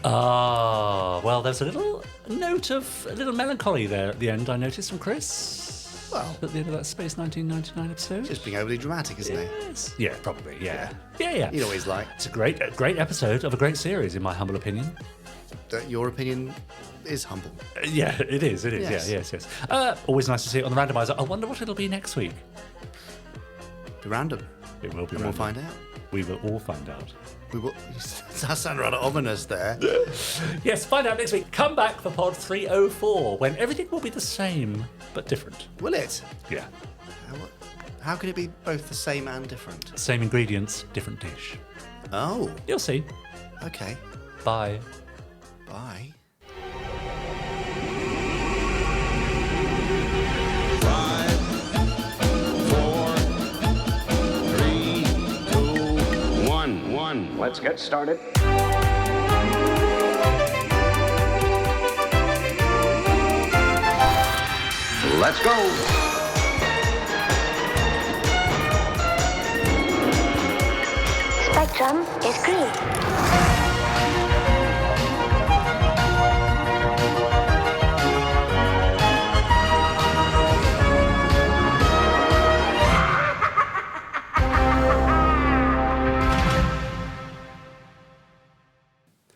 Well, there's a little note of a little melancholy there at the end, I noticed, from Chris. Well, at the end of that Space 1999 episode. Just being overly dramatic, isn't he? Yeah, probably, yeah. Yeah. He'd always like. It's a great episode of a great series, in my humble opinion. Your opinion is humble. Yeah, it is. Yes. Yes. Always nice to see it on the Randomiser. I wonder what it'll be next week. Be random. It will be and random. We'll find out. We will all find out. We will. That sounded rather ominous there. Yes, find out next week. Come back for Pod 304, when everything will be the same, but different. Will it? Yeah. How can it be both the same and different? Same ingredients, different dish. Oh. You'll see. Okay. Bye. Bye. Let's get started. Let's go. Spectrum is green.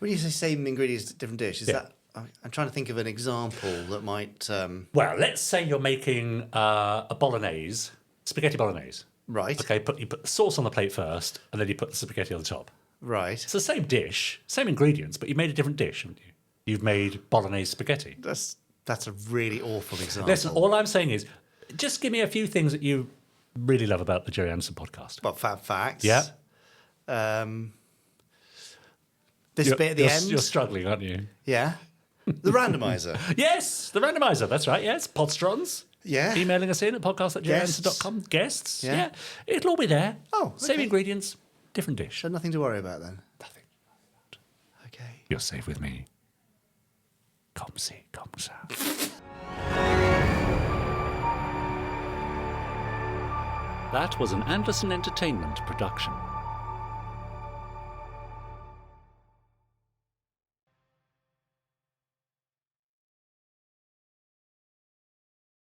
When you say same ingredients, different dish, is that? I'm trying to think of an example that might. Well, let's say you're making a bolognese, spaghetti bolognese. Right. Okay, you put the sauce on the plate first, and then you put the spaghetti on the top. Right. It's the same dish, same ingredients, but you made a different dish, haven't you? You've made bolognese spaghetti. That's a really awful example. Listen, all I'm saying is, just give me a few things that you really love about the Gerry Anderson podcast. About Fab Facts. Yeah. This bit at the end. You're struggling, aren't you? Yeah. The Randomiser. Yes, the Randomiser. That's right. Yes, Podstrons. Yeah. Emailing us in at podcast@gerryanderson.com. Guests. Yeah. It'll all be there. Oh, Same okay. ingredients, Different dish. So nothing to worry about then? Nothing. Okay. You're safe with me. Comme ci, comme ça. That was an Anderson Entertainment production.